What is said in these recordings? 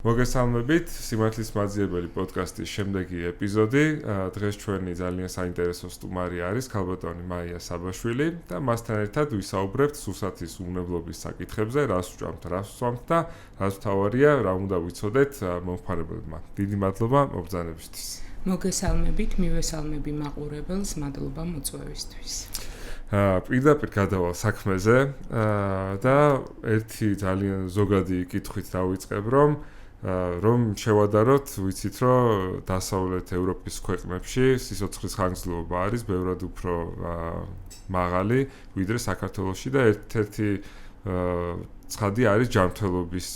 მოგესალმებით, სიმართლის მაძიებელი პოდკასტის შემდეგი ეპიზოდი. დღეს ჩვენი ძალიან საინტერესო სტუმარი არის ქალბატონი მაია საბაშვილი და მასთან ერთად ვისაუბრებთ სურსათის უვნებლობის საკითხებზე, რას ვჭამთ, რას ვსვამთ და რას მთავარია, რა უნდა ვიცოდეთ მომხმარებლებმა. დიდი მადლობა მობრძანებისთვის. მოგესალმებით, მივესალმები მაყურებელს, მადლობა მოწვევისთვის. პირდაპირ გადავალ საქმეზე და ერთი ძალიან ზოგადი კითხვით დავიწყებ, რომ შევადაროთ, ვიცით, რომ დასავლეთ ევროპის ქვეყნებში სიცოცხლის ხანგრძლივობა არის ბევრად უფრო მაღალი, ვიდრე საქართველოში და ერთ-ერთი ცხადი არის ჯანმრთელობის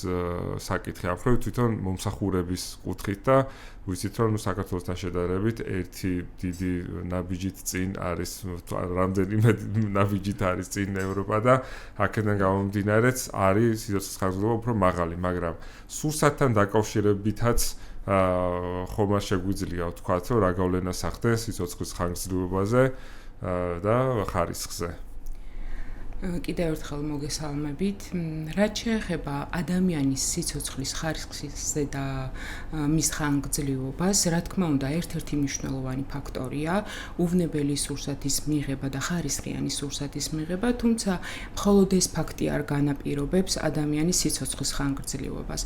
საკითხი. ამ მხრივ თვითონ მომსახურების კუთხით და ვიცით, რომ საქართველოსთან შედარებით ერთი დიდი ნაბიჯით წინ არის, რამდენიმე ნაბიჯით არის წინ ევროპა და აქედან გამომდინარეც არის სიცოცხლის ხანგრძლივობა უფრო მაღალი, მაგრამ სურსათთან დაკავშირებითაც ხომ არ შეგვიძლია ვთქვათ, რომ რა გავლენას ახდენს სიცოცხლის ხანგრძლივობაზე და ხარისხზე. კიდევ ერთხელ მოგესალმებით. რაც შეეხება ადამიანის სიცოცხლის ხარისხზე და მის ხანგრძლივობას, რა თქმა უნდა, ერთ-ერთი მნიშვნელოვანი ფაქტორია უვნებელი სურსათის მიღება და ხარისხიანი სურსათის მიღება, თუმცა მხოლოდ ეს ფაქტი არ განაპირობებს ადამიანის სიცოცხლის ხანგრძლივობას.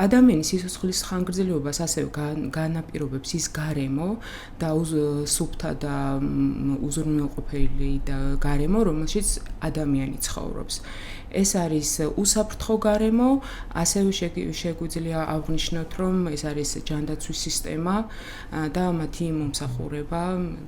ადამიანის სიცოცხლის ხანგრძლივობას ასევე განაპირობებს ის გარემო და სუფთა და უზრუნველყოფილი და გარემო, რომელშიც ადამიანი ცხოვრობს. ეს არის უსაფრთხო გარემო, ასევე შეგვიძლია აღვნიშნოთ, რომ ეს არის ჯანდაცვის სისტემა და მათი მომსახურება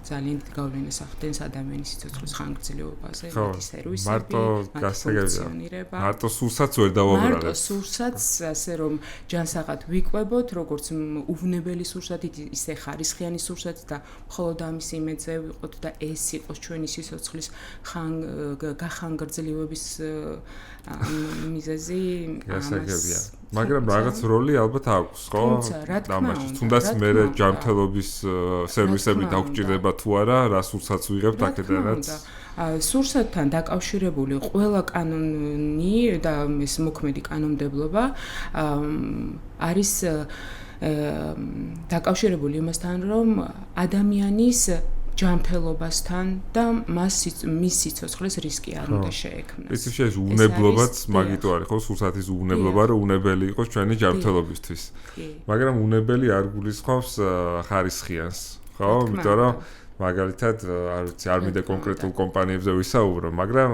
ძალიან დიდ გავლენას ახდენს ადამიანის სიცოცხლის ხანგრძლივობაზე, მათი სერვისები, მათი ფუნქციონირება. მარტო სურსათს ვერ დავაბრალებთ. მარტო სურსათს, ასე რომ ჯანსაღად ვიკვებოთ, როგორც უვნებელი სურსათით, ისე ხარისხიანი სურსათით და მხოლოდ ამის იმედზე ვიყოთ და ეს იყოს ჩვენი სიცოცხლის გახანგრძლივების მიზეზი გასაგებია. მაგრამ რაღაც როლი ალბათ აქვს, ხო? დამაშ. თუნდაც მე ჯანმრთელობის სერვისები დაგვჭირდება თუ არა, რა სურსათს ვიღებთ აქედანაც. სურსათთან დაკავშირებული ყველა კანონი და ეს მოქმედი კანონმდებლობა არის დაკავშირებული იმასთან, რომ ადამიანის ჯანმრთელობასთან და მის სიცოცხლის რისკი არ უნდა შეექმნას. ეს შეიძლება უვნებლობაც მაგიტო არის, ხო, სურსათის უვნებლობა, რომ უნებელი იყოს ჩვენი ჯანმრთელობისთვის. მაგრამ უნებელი არ გულისხმობს ხარისხიანს, ხო? იმიტომ რომ მაგალითად, არ ვიცი, არ მინდა კონკრეტულ კომპანიებზე ვისაუბრო, მაგრამ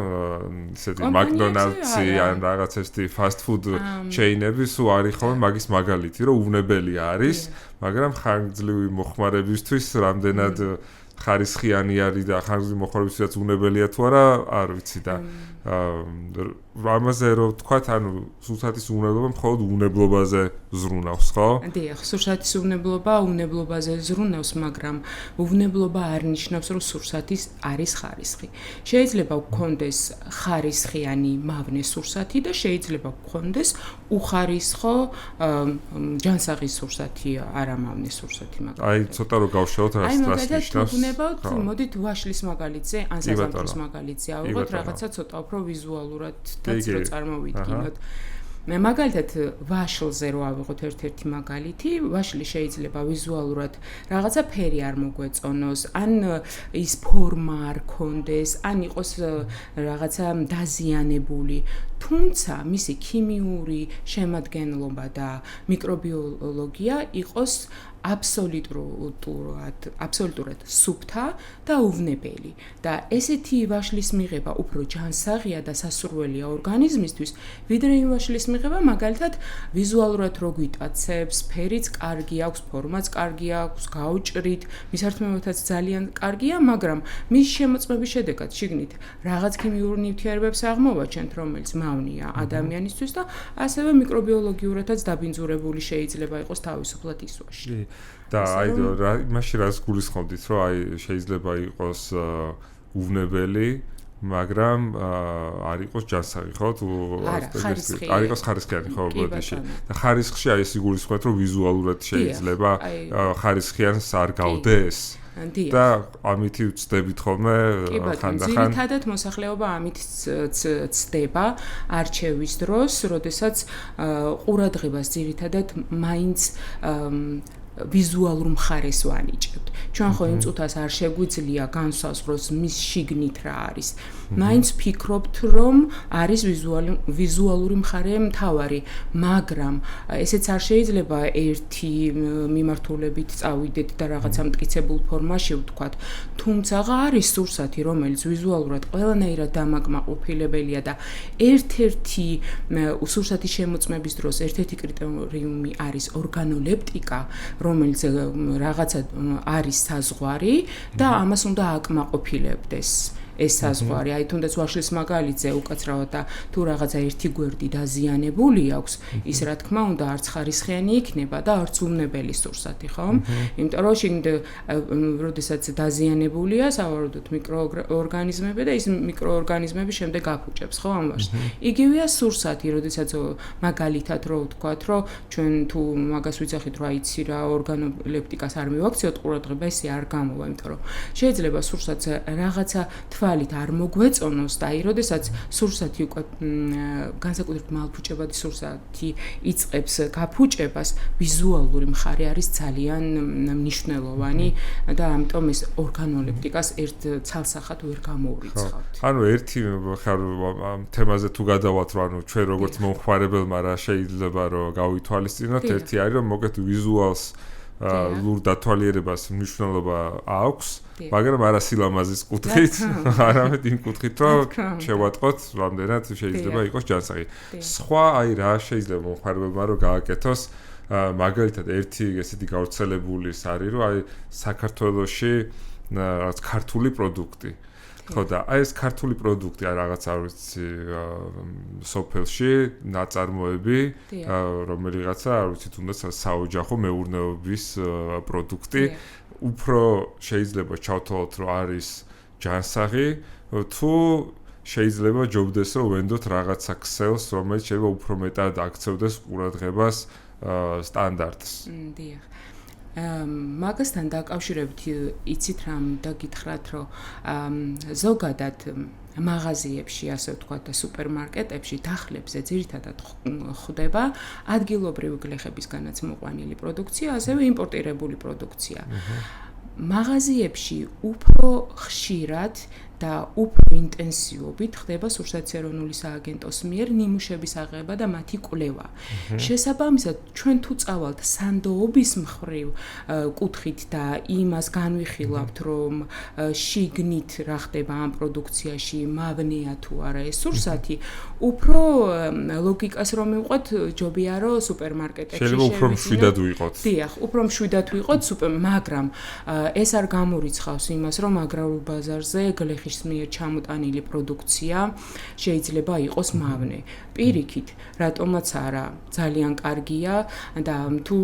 ესეთი მაკდონალდსი ან რაღაც ესეთი fast food chain-ები სულ არის ხოლმე მაგის მაგალითი, რომ უნებელი არის, მაგრამ ხანგრძლივი მოხმარებისთვის რამდენად ხარისხიანი არის და ხანგრძლივი მოხმარებისთვისაც უნებელია თუ არა, არ ვიცი და ამაზე რომ ვთქვათ, ანუ სურსათის უვნებლობა მხოლოდ უნებლობაზე ზრუნავს, ხო? დიახ, სურსათის უნებლობაზე ზრუნავს, მაგრამ უვნებლობა არ ნიშნავს, რომ სურსათის არის ხარისხი. შეიძლება გქონდეს ხარისხიანი მავნე სურსათი და შეიძლება გქონდეს უხარისხო ჯანსაღი სურსათი, არამავნე სურსათი, მაგრამ აი, ცოტა რომ გავშალოთ რას ნიშნავს. მოდით ვაშლის მაგალითზე, ან საზამთროს მაგალითზე ავიღოთ, რაღაცა ცოტა უფრო ვიზუალურად რო წარმოვიდგინოთ. მაგალითად ვაშლზე რო ავიღოთ ერთ-ერთი მაგალითი, ვაშლი შეიძლება ვიზუალურად რაღაცა ფერი არ მოგვეწონოს, ან ის ფორმა არ ქონდეს, ან იყოს რაღაცა დაზიანებული, თუმცა მისი ქიმიური შემადგენლობა და მიკრობიოლოგია იყოს აბსოლუტურად სუფთა და უვნებელი და ესეთი ვაშლის მიღება უფრო ჯანსაღია და სასურველია ორგანიზმისთვის, ვიდრე იმ ვაშლის მიღება მაგალითად ვიზუალურად რო გვიტაცებს, ფერიც კარგი აქვს, ფორმაც კარგი აქვს, გაუჭრით, მისართმევათაც ძალიან კარგია, მაგრამ მის შემოწმების შედეგად შიგნით რაღაც ქიმიური ნივთიერებებს აღმოვაჩენთ, რომელიც მავნეა ადამიანისთვის და ასევე მიკრობიოლოგიურადაც დაბინძურებული შეიძლება იყოს თავისუფლად ის ვაში. და აი მაშინ რას გულისხმობდით, რომ აი შეიძლება იყოს უვნებელი, მაგრამ არ იყოს ჯანსაღი, ხო? თუ არ იყოს ხარისხიანი, ხო, ბოდიში. და ხარისხში აი ეს იგულისხმოთ, რომ ვიზუალურად შეიძლება ხარისხიანს არ გავდეს. და ამითი ვწდებით ხოლმე ხანდახან. ძირითადად მოსახლეობა ამით ცდება არჩევის დროს, როდესაც ყურადღებას ძირითადად მაინც ვიზუალურ მხარეს ვანიჭებთ. ჩვენ ხო იმ წუთას არ შეგვიძლია განსაზღვროს მის შიგნით რა არის. მაინც ვფიქრობთ, რომ არის ვიზუალური მხარე მთავარი, მაგრამ ესეც არ შეიძლება ერთი მიმართულებით წავიდეთ და რაღაცა მტკიცებულ ფორმაში ვთქვათ. თუმცა არის სურსათი, რომელიც ვიზუალურად ყველანაირად დამაკმაყოფილებელია და ერთ-ერთი სურსათის შემოწმების დროს ერთ-ერთი კრიტერიუმი არის ორგანოლეპტიკა, რომელიც რაღაცა არის საზღვარი და ამას უნდა აკმაყოფილებდეს ეს საზღვარი. აი თუნდაც ვაშლის მაგალითზე უკაცრავად და თუ რაღაცა ერთი გვერდი დაზიანებული აქვს, ის რა თქმა უნდა არც ხარისხიანი იქნება და არც უვნებელი სურსათი, ხო? იმიტომ რომ შიგნით როდესაც დაზიანებულია სავარაუდოდ მიკროორგანიზმები და ის მიკროორგანიზმები შემდეგ აფუჭებს, ხო ამ ვაშს. იგივეა სურსათი, როდესაც მაგალითად რო ვთქვათ, რომ ჩვენ თუ მაგას ვიცახით, რომ აიცი რა ორგანოლეპტიკას არ მივაქციოთ ყურადღება, ესე არ გამოვა, იმიტომ რომ შეიძლება სურსათს რაღაცა თვალით არ მოგვეწონოს და აი როდესაც სურსათი უკვე განსაკუთრებით მალფუჭებადი სურსათი იწყებს გაფუჭებას, ვიზუალური მხარე არის ძალიან მნიშვნელოვანი და ამიტომ ეს ორგანოლეპტიკას ერთ ცალსახად ვერ გამოვრიცხავთ. ანუ ერთი თემაზე თუ გადავალთ, ანუ ჩვენ როგორც მომხმარებელმა რა შეიძლება რომ გავითვალისწინოთ, ერთი არის რომ მოგეთ ვიზუალს ლურ დათვალიერებას მნიშვნელობა აქვს, მაგრამ არა სილამაზის კუთხით, არამედ იმ კუთხით, რომ შევატყოთ, რამდენად შეიძლება იყოს ჯანსაღი. სხვა აი რა შეიძლება მომხმარებელმა რომ გააკეთოს, მაგალითად ერთი ესეთი გავრცელებული არის, რომ აი საქართველოში რაღაც ქართული პროდუქტი. ხო და აი ეს ქართული პროდუქტი არ რაღაც არ ვიცი სოფელში ნაწარმოები რომელიღაცა არ ვიცი თუნდაც საოჯახო მეურნეობის პროდუქტი უფრო შეიძლება ჩავთვალოთ რომ არის ჯანსაღი თუ შეიძლება ჯობდეს რომ ვენდოთ რაღაცა ქსელს რომელიც შეიძლება უფრო მეტად აქცევდეს ყურადღებას სტანდარტს. დიახ. მაგასთან დაკავშირებით იცით რამ დაგითხრათ რომ ზოგადად მაღაზიებში ასე ვთქვათ და სუპერმარკეტებში დახლებზე ძირითადად ხდება ადგილობრივი გლეხებისგანაც მოყვანილი პროდუქცია, ასევე იმპორტირებული პროდუქცია. მაღაზიებში უფრო ხშირად და უფრო ინტენსივობით ხდება სურსათის ეროვნული სააგენტოს მიერ ნიმუშების აღება და მათი კვლევა. შესაბამისად, ჩვენ თუ წავალთ სანდოობის მხრივ კუთხით და იმას განვიხილავთ, რომ შიგნით რა ხდება ამ პროდუქციაში, მავნეა თუ არა ეს სურსათი, უფრო ლოგიკას რომ მივყვეთ, ჯობია რომ სუპერმარკეტებში შეიძლება უფრო მშვიდად ვიყოთ. დიახ, უფრო მშვიდად ვიყოთ, მაგრამ ეს არ გამორიცხავს იმას, რომ აგრარულ ბაზარზე გლეხის მიერ ჩამოტანილი პროდუქცია შეიძლება იყოს მავნე. პირიქით, რატომაც არა, ძალიან კარგია და თუ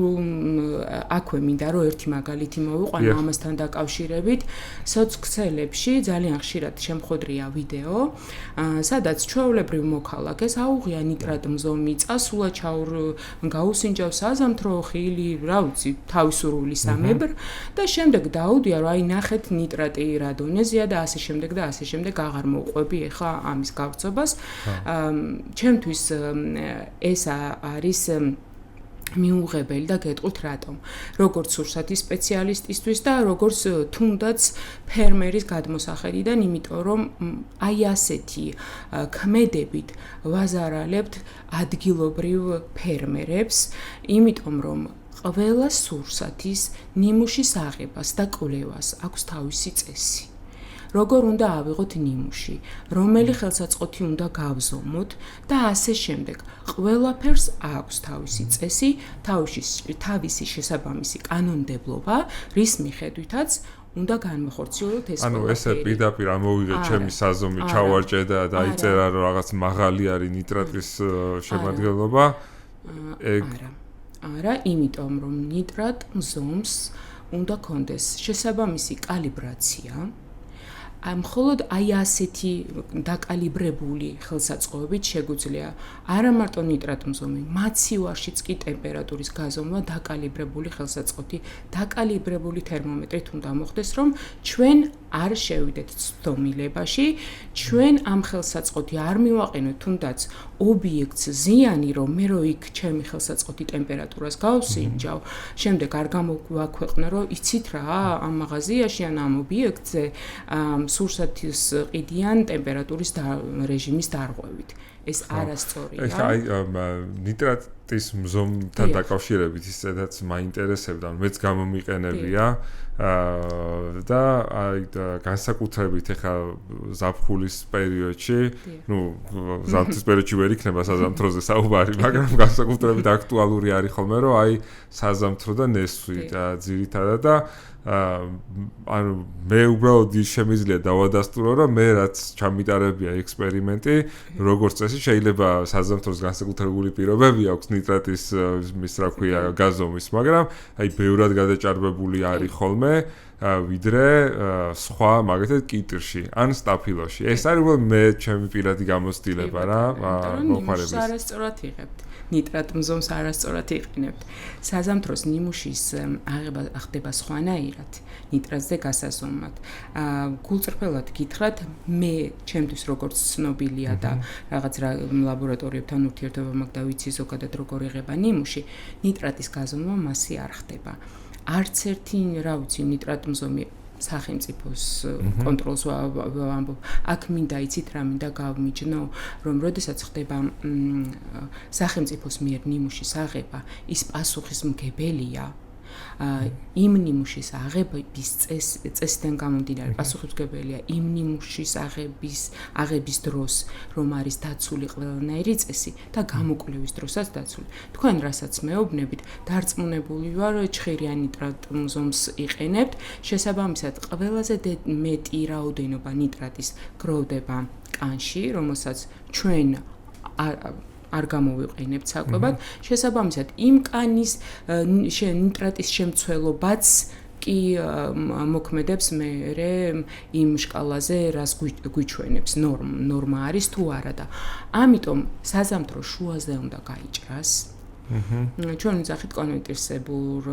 აქვე მინდა რომ ერთი მაგალითი მოვიყვანო ამასთან დაკავშირებით, სოციალებში ძალიან ხშირად შემხვედრია ვიდეო, სადაც ჩვეულებრივ მოქალაქეს აუღია ნიტრატ მზომი, წასულა გაუსინჯავს აზამთრო ხილი, რა ვიცი, თავისურული სამებრ და შემდეგ დაუდია რომ აი ნახეთ ნიტრატი რა დონეზეა და ასე შემდეგ და ასე შემდეგ აღარ მოვყვები ეხა ამის გავრცობას. ჩემთვის ეს არის მიუღებელი და გეტყვით რატომ. როგორც სურსათის სპეციალისტისთვის და როგორც თუნდაც ფერმერის გადმოსახედიდან, იმიტომ რომ აი ასეთი ქმედებით ვაზარალებთ ადგილობრივ ფერმერებს, იმიტომ რომ ყველა სურსათის ნიმუშის აღებას და კვლევას აქვს თავისი წესი. როგორ უნდა ავიღოთ ნიმუში, რომელი ხელსაწყოთი უნდა გავზომოთ და ასე შემდეგ. ყველაფერს აქვს თავისი წესი, თავისი შესაბამისი კანონმდებლობა, რის მიხედვითაც უნდა განმეხორციელოთ ეს ყველაფერი. ანუ ესე პირდაპირ ამოვიღე ჩემი საზომი, ჩავარჭე და დაიწერა რომ რაღაც მაღალი არის ნიტრატის შემადგენლობა. არა, იმიტომ რომ ნიტრატ მზომს უნდა კონდეს შესაბამისი კალიბრაცია. მხოლოდ აი ასეთი დაკალიბრებული ხელსაწყოებით შეგვიძლია არა მარტო ნიტრატმზომი, მაცივარშიც კი ტემპერატურის გაზომვა დაკალიბრებული ხელსაწყოთი, დაკალიბრებული თერმომეტრით უნდა მოხდეს, რომ ჩვენ არ შევიდეთ ცდომილებაში, ჩვენ ამ ხელსაწყოთი არ მივაყენოთ თუნდაც ობიექტს ზიანი, რომ მე რო იქ ჩემი ხელსაწყოთი ტემპერატურას გავსინჯავ, შემდეგ არ გამოვაქვეყნო, რომ იცით რა, ამ მაღაზიაში ან ამ ობიექტზე სურსათის ყიდიან ტემპერატურის რეჟიმის დარღვევით. ეს არასწორია. აი ნიტრატის მზომთან დაკავშირებით ისედაც მაინტერესებდა, მეც გამომიყენებია და აი განსაკუთრებით ეხა ზაფხულის პერიოდში, ზამთრის პერიოდში ვერ იქნება საზამთროზე საუბარი, მაგრამ განსაკუთრებით აქტუალური არის ხოლმე, რომ აი საზამთრო და ნესვი და ძირითადად და ანუ მე უბრალოდ შემიძლია დავადასტურო, რომ მე რაც ჩამიტარებია ექსპერიმენტი, როგორც წესი შეიძლება საზამთროს განსაკუთრებული პირობები აქვს ნიტრატის მის რა ქვია გაზომვის, მაგრამ აი ბევრად გადაჭარბებული არის ხოლმე ვიდრე სხვა მაგათაც კიტრში ან სტაფილოში. ეს არის უბრალოდ მე ჩემი პირადი გამოცდილება რა, მოხარების. არასწორად იღებთ. ნიტრატმზომს არასწორად იყენებთ. საზამთროს ნიმუშის აღება ხდება სხვანაირად, ნიტრატზე გასაზომად. გულწრფელად გითხრათ, მე ჩემთვის როგორც ცნობილია და რაღაც ლაბორატორიებთან ურთიერთობა მაქვს და ვიცი ზოგადად როგორ იღება ნიმუში, ნიტრატის გაზომვა მასე არ ხდება. არც ერთი, რა ვიცი, ნიტრატმზომი სახელმწიფოს კონტროლს ვამბობ. აქ მინდა იცით რა მინდა გავმიჯნო, რომ როდესაც ხდება სახელმწიფოს მიერ ნიმუშის აღება, ის პასუხისმგებელია იმ ნიმუშის აღების წესიდან გამომდინარე პასუხისმგებელია იმ ნიმუშის აღების დროს, რომ არის დაცული ყველანაირი წესი და გამოკვლევის დროსაც დაცული. თქვენ რასაც მეუბნებით, დარწმუნებული ვარ, ჭხირიან ნიტრატმზომს იყენებთ, შესაბამისად ყველაზე მეტი რაოდენობა ნიტრატის გროვდება კანში, რომელსაც ჩვენ არ გამოვიყენებთ საკვებად, შესაბამისად იმ კანის ნიტრატის შემცველობაც კი მოქმედებს მერე იმ შკალაზე, რას გვიჩვენებს, ნორმა არის თუ არა და ამიტომ საზამთრო შუაზე უნდა გაიჭრას. ჩვენ ვიძახით კონვერტირებულ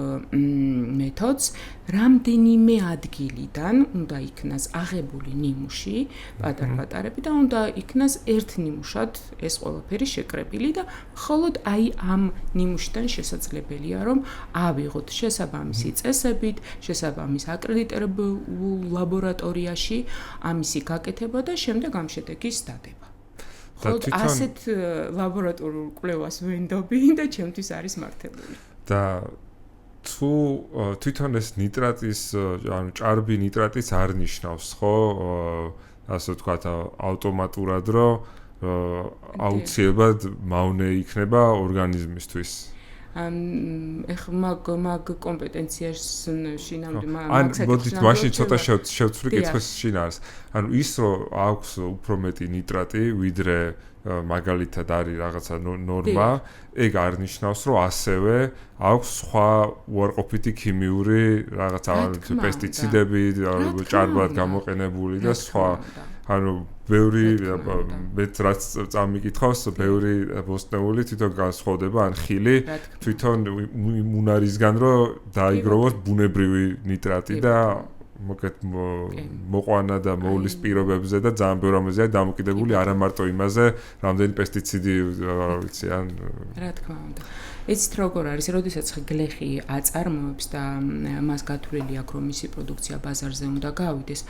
მეთოდს, რამდენიმე ადგილიდან უნდა იქნას აღებული ნიმუში, პატარ-პატარები და უნდა იქნას ერთ ნიმუშად ეს ყველაფერი შეკრებილი და მხოლოდ აი ამ ნიმუშიდან შესაძლებელია, რომ ავიღოთ შესაბამისი წესებით, შესაბამის აკრედიტებულ ლაბორატორიაში ამისი გაკეთება და შემდეგ ამ შედეგის დადება. ხოლო ასეთ ლაბორატორიულ კვლევას ვენდობი და ჩემთვის არის მართებული. და თუ თვითონ ეს ნიტრატის, ანუ ჭარბი ნიტრატის არ ნიშნავს, ხო, ასე ვთქვათ, ავტომატურად, რომ აუცილებლად მავნე იქნება ორგანიზმისთვის. მაგ კომპეტენციას შინამდე მოდით მაშინ ცოტა შევცვლი კითხვის შინაარს. ანუ ის რომ აქვს უფრო მეტი ნიტრატი ვიდრე მაგალითად არის რაღაცა ნორმა, ეგ არ ნიშნავს რომ ასევე აქვს სხვა უარყოფითი ქიმიური რაღაცა პესტიციდები, ჭარბად გამოყენებული და სხვა. ანუ ბევრი მეც რაც წამიკითხავს, ბევრი ბოსტნეული თვითონ განსხვავდება ან ხილი თვითონ უნარისგან რომ დაიგროვოს ბუნებრივი ნიტრატი და მოკეთ მოყვანა და მოვლის პირობებზე და ძალიან ბევრ ამაზე არის დამოკიდებული არა მარტო იმაზე, რამდენი პესტიციდი ვიცი ან რა თქმა უნდა. ეცით როგორ არის, როდესაც გლეხი აწარმოებს და მას გათვლილი აქვს, რომ მისი პროდუქცია ბაზარზე უნდა გავიდეს,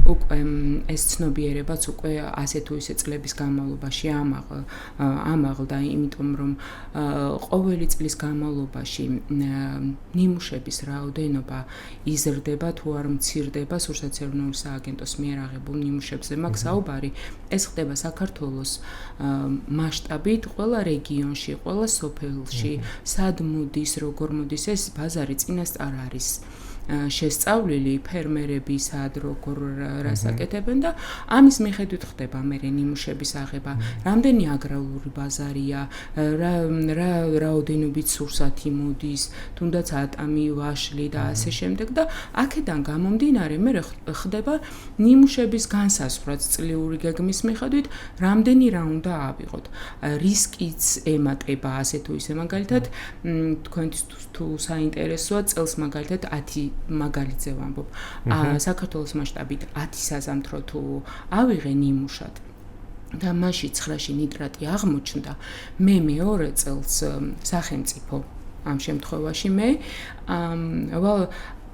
უკვე ეს ცნობიერებაც უკვე ასე თუ ისე წლების განმავლობაში ამაღლდა, იმიტომ რომ ყოველი წლის განმავლობაში ნიმუშების რაოდენობა იზრდება თუ არ მცირდება სურსათერმონული სააგენტოს მიერ აღებულ ნიმუშებზე. მაგ საუბარი ეს ხდება საქართველოს მასშტაბით, ყველა რეგიონში, ყველა სოფელში, სად მოდის, როგორ მოდის ეს ბაზარი წინასწარ არის შესწავლილი ფერმერები სად როგორ რას აკეთებენ და ამის მიხედვით ხდება მე ნიმუშების აღება, რამდენი აგრარული ბაზარია, რა რაოდენობით სურსათი მოდის, თუნდაც ატამი, ვაშლი და ასე შემდეგ და აქედან გამომდინარე მე ხდება ნიმუშების განსაზღვრაც წლიური გეგმის მიხედვით, რამდენი რა უნდა ავიღოთ. რისკიც ემატება ასე თუ ისე მაგალითად თქვენთვის თუ საინტერესოა წელს მაგალითად 10 მაგალითზე ვამბობ. საქართველოს მასშტაბით 10 საზამთრო თუ ავიღე ნიმუშად და მასში 9-ში ნიტრატი აღმოჩნდა, მე მეორე წელს სახელმწიფო ამ შემთხვევაში მე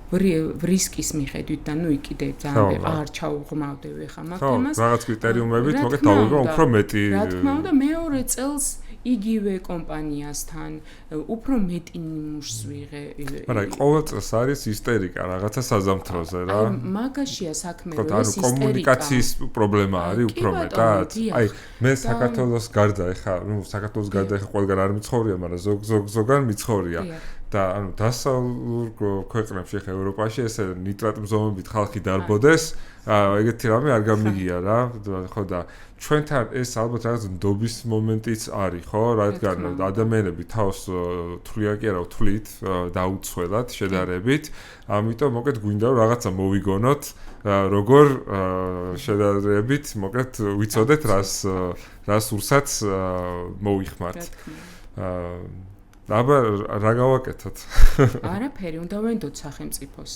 რისკის მიხედვით და ნუ კიდე ძალიან არ ჩაუღმავდები ხა მაგ თემას. რაღაც კრიტერიუმებით მოგეთ დავიღო უფრო მეტი. რა თქმა უნდა, მეორე წელს იგივე კომპანიასთან უფრო მეტი ნიმუშს ვიღე. მაგრამ ყოველ წელს არის ისტერიკა რაღაცა საზამთროზე რა. მაგაშია საქმე, რომ ეს ისტერიკა კომუნიკაციის პრობლემა არის უფრო მეტად. აი მე საქართველოს გარდა ეხა, საქართველოს გარდა ეხა ყველგან არ მიცხოვრია, მაგრამ ზოგან მიცხოვრია. და ანუ დასავლურ ქვეყნებში ხა ევროპაში ესე ნიტრატმზომებით ხალხი დარბოდეს, ეგეთი რამე არ გამიგია რა, ხო და ჩვენთან ეს ალბათ რაღაც ნდობის მომენტიც არის, ხო, რადგან ადამიანები თავს თვლიან კი არა, თვლით დაუცველად შედარებით, ამიტომ მოკეთ გვინდა რომ რაღაცა მოვიგონოთ, როგორ შედარებით მოკეთ ვიცოდეთ რას ურსაც მოიხმართ. აბა რა გავაკეთოთ? არაფერი, უნდა ვენდოთ სახელმწიფოს,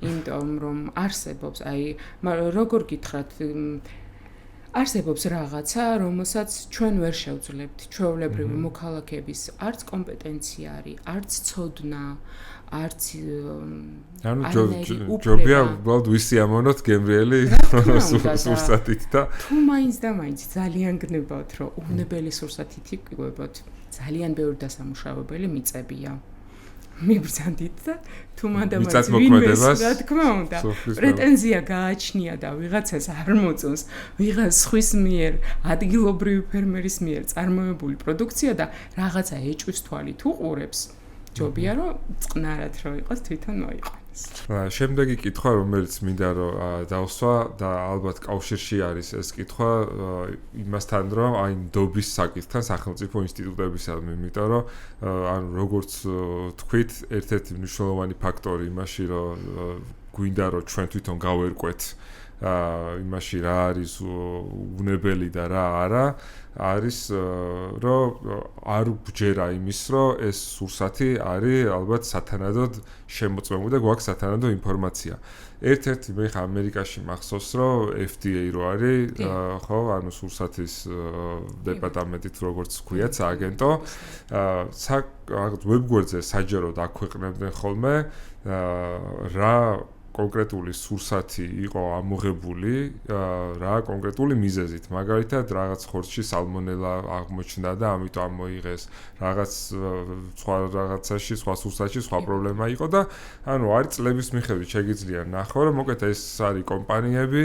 იმიტომ რომ არსებობს, აი, როგორ გითხრათ, არსებობს რაღაცა, რომელსაც ჩვენ ვერ შევძლებთ, ჩვეულებრივი მოქალაქეების არც კომპეტენცია არის, არც ცოდნა, არც ანუ ჯობია უბრალოდ ვისიამოვნოთ გემრიელი სურსათით და თუ მაინც და მაინც ძალიან გნებავთ, რომ უნებელი სურსათით იკვებოთ. ძალიან ბევრი დასამუშავებელი მიწებია. მიბრძანდით და თუ მანდამაც ვინმეს რა თქმა უნდა პრეტენზია გააჩნია და ვიღაცას არ მოწონს ვიღაც სხვის მიერ ადგილობრივი ფერმერის მიერ წარმოებული პროდუქცია და რაღაცა ეჭვის თვალით უყურებს ჯობია რომ წყნარად რო იყოს თვითონ მოიყვანოს. შემდეგი კითხვა რომელიც მინდა რომ დავსვა და ალბათ კავშირში არის ეს კითხვა იმასთან რომ აი ნდობის საკითხთან სახელმწიფო ინსტიტუტებისადმი, იმიტომ რომ ანუ როგორც თქვით, ერთ-ერთი მნიშვნელოვანი ფაქტორი იმაში რომ გვინდა რომ ჩვენ თვითონ გავერკვეთ იმაში რა არის უნებელი და რა არა არის რომ არ ვჯერა იმის რომ ეს სურსათი არის ალბათ სათანადოდ შემოწმებული და გვაქვს სათანადო ინფორმაცია. ერთ-ერთი მე ხა ამერიკაში მახსოვს რომ FDA რო არის ხო ანუ სურსათის დეპარტამენტით როგორც ქვიათ სააგენტო ვებგვერდზე საჯაროდ აქვეყნებდნენ ხოლმე რა კონკრეტული სურსათი იყო ამოღებული რა კონკრეტული მიზეზით. მაგალითად, რაღაც ხორცში სალმონელა აღმოჩნდა და ამიტომ ამოიღეს. რაღაც სხვა რაღაცაში, სხვა სურსათში სხვა პრობლემა იყო და ანუ არის წლების მიხედვით შეგიძლია ნახო, რომ მოკეთ ეს არის კომპანიები,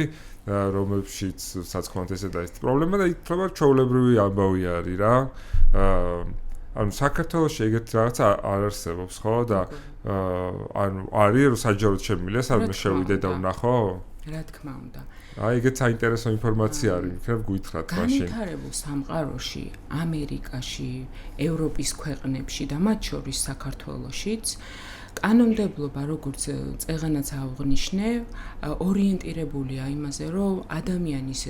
რომლებშიც საწყობად ესე და ეს პრობლემა და იქნება ჩვეულებრივი ამბავი არის რა. ანუ საქართველოში ეგეთი რაღაც არ არსებობს, ხო და ანუ არის რომ საჯაროდ შემიძლია სადმე შევიდე და ვნახო? რა თქმა უნდა. აი ეგეთ საინტერესო ინფორმაცია არის, იქნებ გითხრათ მაშინ. განვითარებულ სამყაროში, ამერიკაში, ევროპის ქვეყნებში და მათ შორის საქართველოშიც კანონმდებლობა, როგორც წეღანაც აღვნიშნე, ორიენტირებულია იმაზე, რომ ადამიანის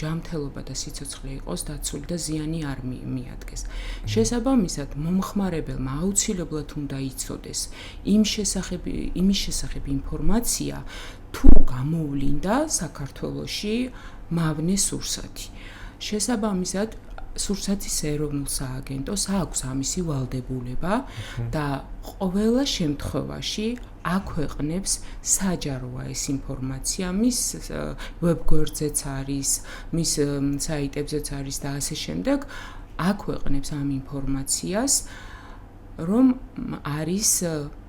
ჯანმრთელობა და სიცოცხლე იყოს დაცული და ზიანი არ მიადგეს. შესაბამისად, მომხმარებელმა აუცილებლად უნდა იცოდეს იმის შესახებ ინფორმაცია, თუ გამოვლინდა საქართველოში მავნე სურსათი. შესაბამისად, სურსათის ეროვნულ სააგენტოს აქვს ამისი ვალდებულება და ყველა შემთხვევაში აქვეყნებს საჯაროა ეს ინფორმაცია, მის ვებგვერდზეც არის, მის საიტებზეც არის და ასე შემდეგ, აქვეყნებს ამ ინფორმაციას, რომ არის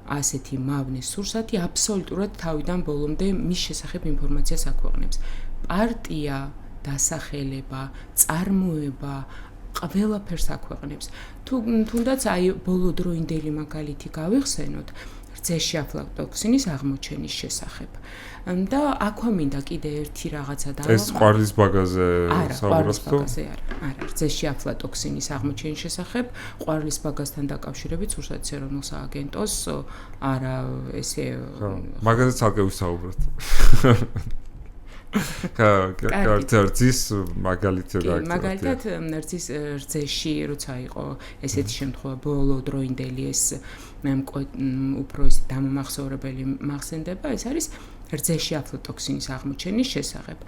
ასეთი მავნე სურსათი აბსოლუტურად თავიდან ბოლომდე მის შესახებ ინფორმაციას აქვეყნებს. პარტია დასახელება, წარმოება, ყველაფერს აქვეყნებს. თუნდაც აი ბოლოდროინდელი მაგალითი გავიხსენოთ, რძეში აფლატოქსინის აღმოჩენის შესახებ. და აქვე მინდა კიდე ერთი რაღაცა ეს ყვარლის ბაგაზე საუბრობთ თუ? არა, რძეში აფლატოქსინის აღმოჩენის შესახებ, ყვარლის ბაგასთან დაკავშირებით სურსათის ეროვნულ სააგენტოს არა ესე მაგაზე ცალკე ვისაუბროთ. რძის მაგალითი რა გქონდა? მაგალითად რძის რძეში როცა იყო ესეთი შემთხვევა ბოლო დროინდელი ეს უფრო ისე დამამახსოვრებელი მახსენდება, ეს არის რძეში აფლატოქსინის აღმოჩენის შესახებ.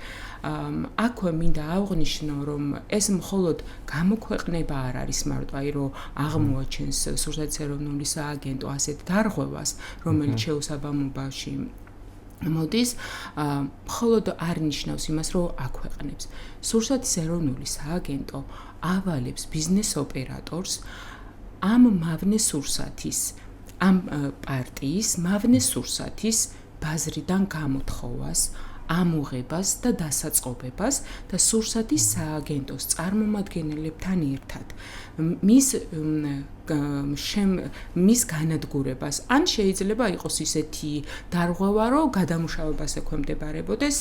აქვე მინდა აღვნიშნო, რომ ეს მხოლოდ გამოქვეყნება არ არის მარტო, აი რომ აღმოაჩენს სურსათის ეროვნული სააგენტო ასეთ დარღვევას, რომელიც შეუსაბამობაში მოდის, მხოლოდ არ ნიშნავს იმას, რომ აქვეყნებს. სურსათის ეროვნული სააგენტო ავალებს ბიზნეს ოპერატორს ამ მავნე სურსათის, ამ პარტიის მავნე სურსათის ბაზრიდან გამოთხოვას, ამოღებას და დასაწყობებას და სურსათის სააგენტოს წარმომადგენლებთან ერთად მის განადგურებას. ან შეიძლება იყოს ისეთი დარღვევა, რომ გადამუშავებას ექვემდებარებოდეს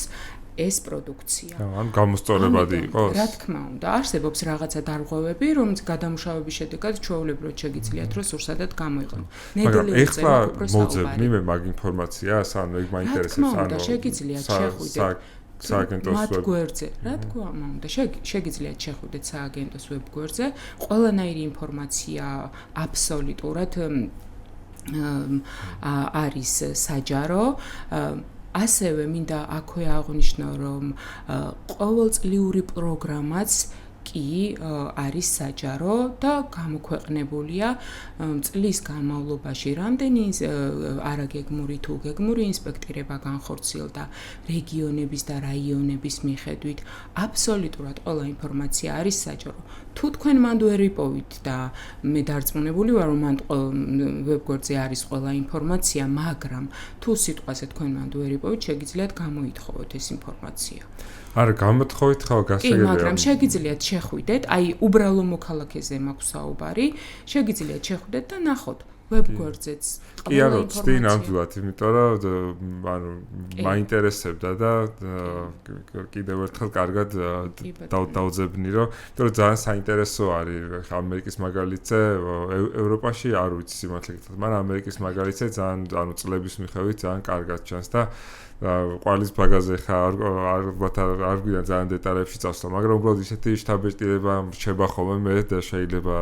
ეს პროდუქცია. ან გამოსწორებადი იყოს? რა თქმა უნდა, არსებობს რაღაცა დარღვევები, რომელიც გადამუშავების შედეგად ჩვეულებრივად შეგიძლიათ, რომ სურსათად გამოიყენო. მაგრამ ეხლა მოძებნი მე მაგ ინფორმაციას, ანუ ეგ მაინტერესებს, ანუ შეგიძლიათ შეხვიდეთ სააგენტოს მათ გვერდზე, რა თქმა უნდა, შეგიძლიათ შეხვიდეთ სააგენტოს ვებგვერდზე, ყველანაირი ინფორმაცია აბსოლუტურად არის საჯარო. ასევე მინდა აქვე აღვნიშნო, რომ ყოველწლიური პროგრამაც კი არის საჯარო და გამოქვეყნებულია წლის განმავლობაში. რამდენი არაგეგმური თუ გეგმური ინსპექტირება განხორციელდა რეგიონების და რაიონების მიხედვით. აბსოლუტურად ყველა ინფორმაცია არის საჯარო. თუ თქვენ მანდ ვერ იპოვით და მე დარწმუნებული ვარ, რომ მანდ ვებგვერდზე არის ყველა ინფორმაცია, მაგრამ თუ სიტყვაზე თქვენ მანდ ვერ იპოვით, შეგიძლიათ გამოითხოვოთ ეს ინფორმაცია. არა, გამოთხოვით ხო გასაგებია. მაგრამ შეგიძლიათ შეხვიდეთ, აი უბრალო მოქალაქეზე მაქვს საუბარი, შეგიძლიათ შეხვდეთ და ნახოთ ვებგვერდზეც ყველა ინფორმაცია. კი, ნამდვილად, იმიტომ რომ ანუ მაინტერესებდა და კიდევ ერთხელ კარგად დავძებნი, რომ ძალიან საინტერესო არის ამერიკის მაგალითზე, ევროპაში არ ვიცი სიმართლე გითხრათ, მაგრამ ამერიკის მაგალითზე ძალიან ანუ წლების მიხედვით ძალიან კარგად ჩანს და ყვარლის ბაგაზე ხა არ გვიდა ძალიან დეტალებში წავსვა, მაგრამ უბრალოდ ისეთი შტაბ-ბეჭდილება რჩება ხოლმე მე და შეიძლება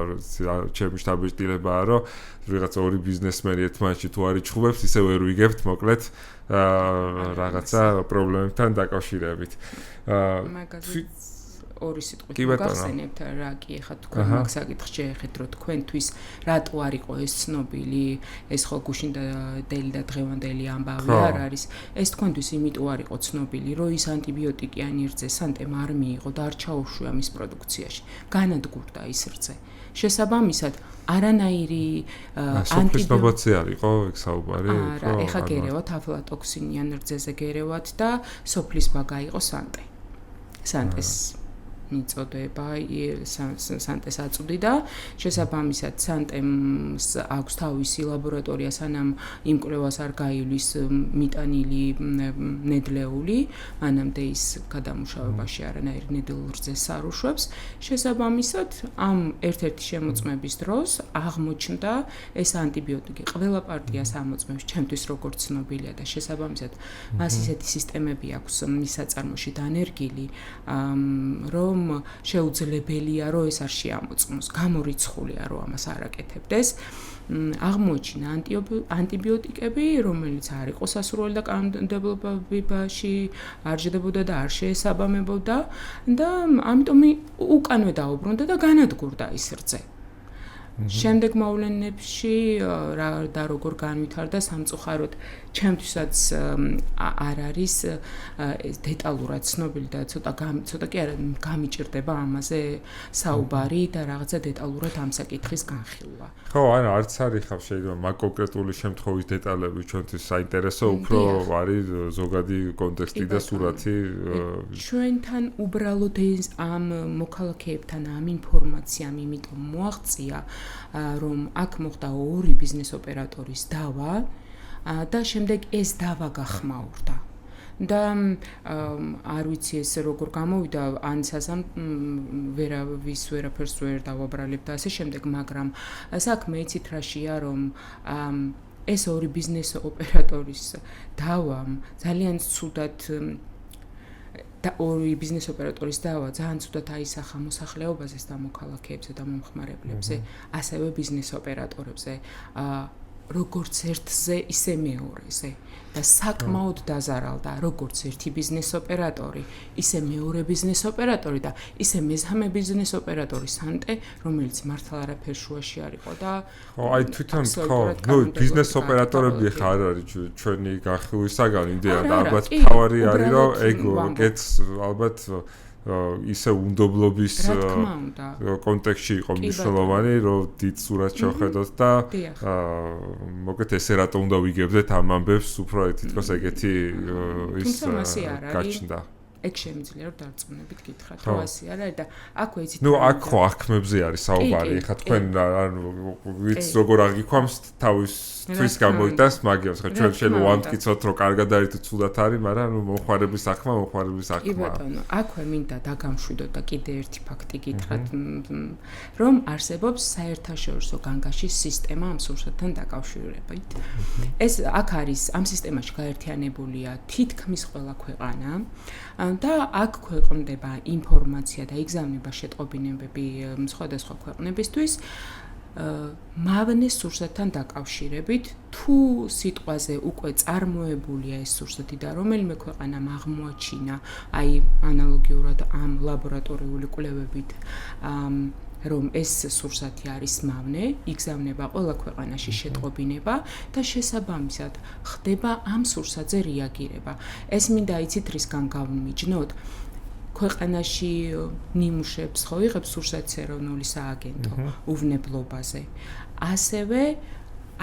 ჩემი შტაბ-ბეჭდილებაა, რომ ვიღაც ორი ბიზნესმენი ერთმანეთში თუ არ იჩხუბებს, ისე ვერ ვიგებთ, მოკლედ რაღაცა პრობლემებთან დაკავშირებით. ორი სიტყვით გახსენებთ რა კი ეხა თქვენ მაგ საკითხს შეეხეთ, რომ თქვენთვის რატო არ იყო ეს ცნობილი, ეს ხო გუშინ დელი და დღევანდელი ამბავი არ არის. ეს თქვენთვის იმიტომ არ იყო ცნობილი, რომ ის ანტიბიოტიკიანი რძე სანტემ არ მიიღო და არ ჩაუშვია მის პროდუქციაში. განადგურდა ის რძე. შესაბამისად, არანაირი ანტიბიოტიკი არ იყო ეგ საუბარი? არა, ეხა გერევათ აფლატოქსინიან რძეზე გერევათ და სოფლის ბაგა იყო სანტე. სანტეს მიწოდება სანტეს აწვდი და შესაბამისად სანტემს აქვს თავისი ლაბორატორია, სანამ იმ კვლევას არ გაივლის მიტანილი ნედლეული, მანამდე ის გადამუშავებაში არანაირ ნედლ რძეს არ უშვებს. შესაბამისად ამ ერთ-ერთი შემოწმების დროს აღმოჩნდა ეს ანტიბიოტიკი. ყველა პარტიას ამოწმებს, ჩემთვის როგორც ცნობილია და შესაბამისად მას ისეთი სისტემები აქვს მის საწარმოში დანერგილი, რომ შეუძლებელია, რომ ეს არ შეამოწმოს. გამორიცხულია, რომ ამას არ აკეთებდეს. აღმოჩინა ანტიბიოტიკები, რომელიც არ იყო სასურველი და კანონმდებლობაში არ ჯდებოდა და არ შეესაბამებოდა და ამიტომ უკანვე დაუბრუნდა და განადგურდა ის რძე. შემდეგ მოვლენებში რა და როგორ განვითარდა სამწუხაროდ ჩემთვისაც არ არის დეტალურად ცნობილი და ცოტა კი არა გამიჭირდება ამაზე საუბარი და რაღაცა დეტალურად ამ საკითხის განხილვა. ხო, ანუ არც არის ხავ შეიძლება მაგ კონკრეტული შემთხვევის დეტალები ჩვენთვის საინტერესო, უფრო არის ზოგადი კონტექსტი და სურათი. ჩვენთან უბრალოდ ამ მოქალაქეებთან ამ ინფორმაციამ იმიტომ მოაღწია, რომ აქ მოხდა ორი ბიზნეს ოპერატორის დავა და შემდეგ ეს დავა გახმაურდა. და არ ვიცი ეს როგორ გამოვიდა ან ვერაფერს ვერ დავაბრალებ და ასე შემდეგ, მაგრამ საქმე იცით რაშია, რომ ეს ორი ბიზნეს ოპერატორის დავამ ძალიან ცუდად და ორი ბიზნეს ოპერატორის დავა ძალიან ცუდად აისახა მოსახლეობაზე და მოქალაქეებზე და მომხმარებლებზე, ასევე ბიზნეს ოპერატორებზე, როგორც ერთზე, ისე მეორეზე და საკმაოდ დაზარალდა როგორც ერთი ბიზნეს ოპერატორი, ისე მეორე ბიზნეს ოპერატორი და ისე მესამე ბიზნეს ოპერატორი სანტე, რომელიც მართლა არაფერ შუაში არ იყო და აი თვითონ ხო, ბიზნეს ოპერატორები ხა არ არის ჩვენი განხილვის საგანი იდეა და ალბათ თავარი არის რომ ეგეც ალბათ ისე უნდობლობის კონტექსტში იყო მნიშვნელოვანი, რომ დიდ სურათს შევხედოთ და მოგეთ ესე რატო უნდა ვიგებდეთ ამ ამბებს, უფრო თითქოს ეგეთი ის გაჩნდა. ეგ შემიძლია რომ დარწმუნებით გითხრათ, რომ ასე არ არის და აქვე იცით აქ ხო აქმებზე არის საუბარი, ხა თქვენ ვიცით როგორ აღიქვამს თავისთვის გამოიტანს მაგიას, ხა ჩვენ შეიძლება ვამტკიცოთ რომ კარგად არის თუ ცუდად არის, მაგრამ მომხმარების საქმე. კი ბატონო, აქვე მინდა დაგამშვიდოთ და კიდე ერთი ფაქტი გითხრათ, რომ არსებობს საერთაშორისო განგაშის სისტემა ამ სურსათთან დაკავშირებით. ეს აქ არის ამ სისტემაში გაერთიანებულია თითქმის ყველა ქვეყანა და აქ ქვეყნდება ინფორმაცია და იგზავნება შეტყობინებები სხვადასხვა ქვეყნებისთვის მავნე სურსათთან დაკავშირებით, თუ სიტყვაზე უკვე წარმოებულია ეს სურსათი და რომელიმე ქვეყანამ აღმოაჩინა, აი ანალოგიურად ამ ლაბორატორიული კვლევებით რომ ეს სურსათი არის მავნე, იგზავნება ყველა ქვეყანაში შეტყობინება და შესაბამისად ხდება ამ სურსათზე რეაგირება. ეს მინდა იცით რისგან გავიმიჯნოთ? ქვეყანაში ნიმუშებს ხო იღებს სურსათის ეროვნული სააგენტო უვნებლობაზე. ასევე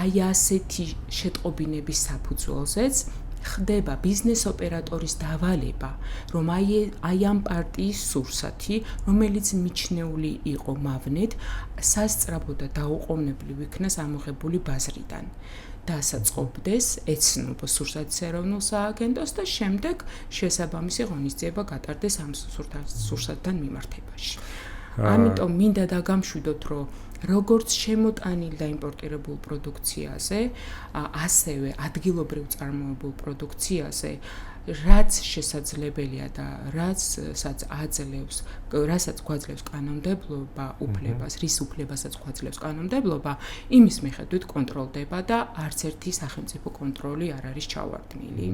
აი ასეთი შეტყობინების საფუძველზეც ხდება ბიზნეს ოპერატორის დავალება, რომ აი ამ პარტიის სურსათი, რომელიც მიჩნეული იყო მავნედ, სასწრაფო და დაუყოვნებლივ იქნას ამოღებული ბაზრიდან. დასაწყობდეს ეცნობა სურსათის ეროვნულ სააგენტოს და შემდეგ შესაბამისი ღონისძიება გატარდეს ამ სურსათთან მიმართებაში. ამიტომ მინდა დაგამშვიდოთ, რომ როგორც შემოტანილ და იმპორტირებულ პროდუქციაზე, ასევე ადგილობრივ წარმოებულ პროდუქციაზე, რაც შესაძლებელია და რასაც გვაძლევს კანონმდებლობა უფლებას, რის უფლებასაც გვაძლევს კანონმდებლობა, იმის მიხედვით კონტროლდება და არც ერთი სახელმწიფო კონტროლი არ არის ჩავარდნილი.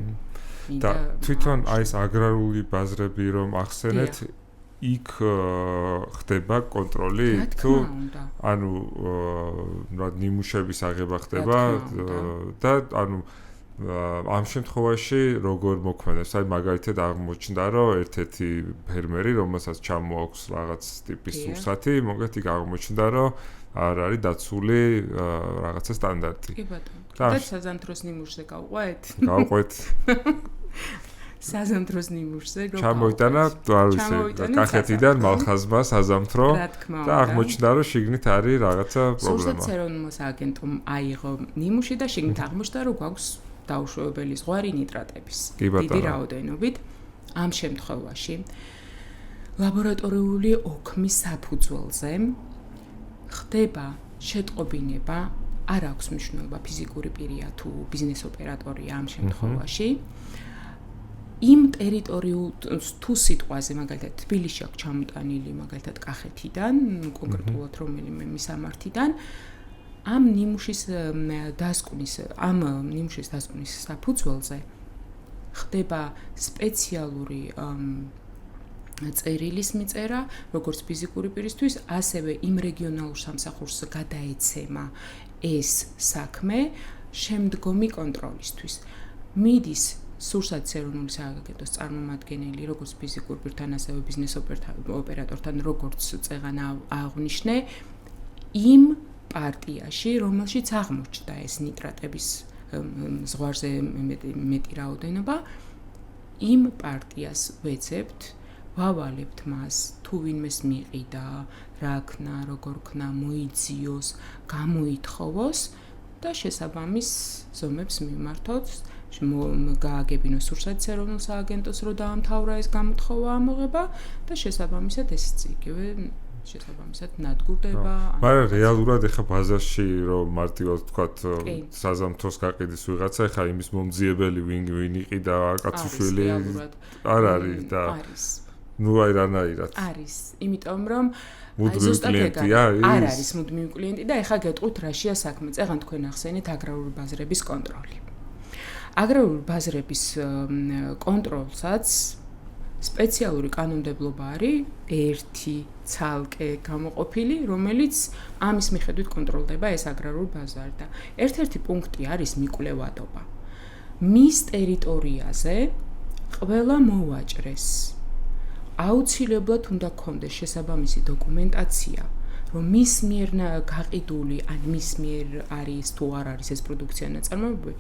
და თვითონ აი ეს აგრარული ბაზრები რომ ახსენეთ, იქ ხდება კონტროლი თუ ანუ ნიმუშების აღება ხდება და ანუ ამ შემთხვევაში როგორ მოქმედებს? აი მაგალითად აღმოჩნდა რომ ერთ-ერთი ფერმერი, რომელსაც ჩამოაქვს რაღაც ტიპის სურსათი, მოგეთ იქ აღმოჩნდა რომ არ არის დაცული რაღაცა სტანდარტი. კი ბატონო. და საზამთროს ნიმუშზე გავყვეთ? გავყვეთ. საზამთროს ნიმუშზე რომ ჩამოიტანა, არ ვიცი, კახეთიდან მალხაზმა საზამთრო და აღმოჩნდა რომ შიგნით არის რაღაცა პრობლემა. სურსათის ეროვნულ სააგენტომ აიღო ნიმუში და შიგნით აღმოჩნდა რომ გვაქვს დაუშვებელი ზღვარი ნიტრატების დიდი რაოდენობით. ამ შემთხვევაში ლაბორატორიული ოქმის საფუძველზე ხდება შეტყობინება, არ აქვს მნიშვნელობა ფიზიკური პირია თუ ბიზნეს ოპერატორია ამ შემთხვევაში. იმ ტერიტორიულ თუ სიტყვაზე, მაგალითად თბილისში აქვს ჩამოტანილი მაგალითად კახეთიდან, კონკრეტულად რომელიმე მისამართიდან, ამ ნიმუშის დასკვნის საფუძველზე ხდება სპეციალური წერილის მიწერა, როგორც ფიზიკური პირისთვის, ასევე იმ რეგიონალურ სამსახურს გადაეცემა ეს საქმე შემდგომი კონტროლისთვის. მიდის სურსათის ეროვნული სააგენტოს წარმომადგენელი, როგორც ფიზიკურ პირთან, ასევე ბიზნეს ოპერატორთან, როგორც წეღანა აღვნიშნე, იმ პარტიაში, რომელშიც აღმოჩნდა ეს ნიტრატების ზღვარზე მეტი რაოდენობა, იმ პარტიას ვეძებთ, ვავალებთ მას, თუ ვინმეს მიყიდა, რა ქნა, როგორ ქნა, მოიძიოს, გამოითხოვოს და შესაბამის ზომებს მიმართოთ. გააგებინოს სურსათის ეროვნულ სააგენტოს რო დაამთავრა ეს გამოთხოვა ამოღება და შესაბამისად ესეც იგივე შესაბამისად ნადგურდება. მაგრამ რეალურად ეხა ბაზარში რომ მარტივად ვთქვათ საზამთროს გაყიდის ვიღაცა ეხა იმის მომძიებელი ვინ იყიდა კაცუშვილი არ არის და ნუ აი რანაირად არის იმიტომ რომ მუდმივი კლიენტია არ არის მუდმივი კლიენტი და ეხა გეტყვით რაშია საქმე წეგან თქვენ ახსენეთ აგრარული ბაზრების კონტროლი აგრარული ბაზრების კონტროლსაც სპეციალური კანონმდებლობა არის ერთი ცალკე გამოყოფილი, რომელიც ამის მიხედვით კონტროლდება ეს აგრარული ბაზარი და ერთ-ერთი პუნქტი არის მიკვლევადობა. მის ტერიტორიაზე ყველა მოვაჭრეს აუცილებლად უნდა გქონდეს შესაბამისი დოკუმენტაცია, რომ მის მიერ გაყიდული, ან მის მიერ არის თუ არ არის ეს პროდუქცია ნაწარმოებები,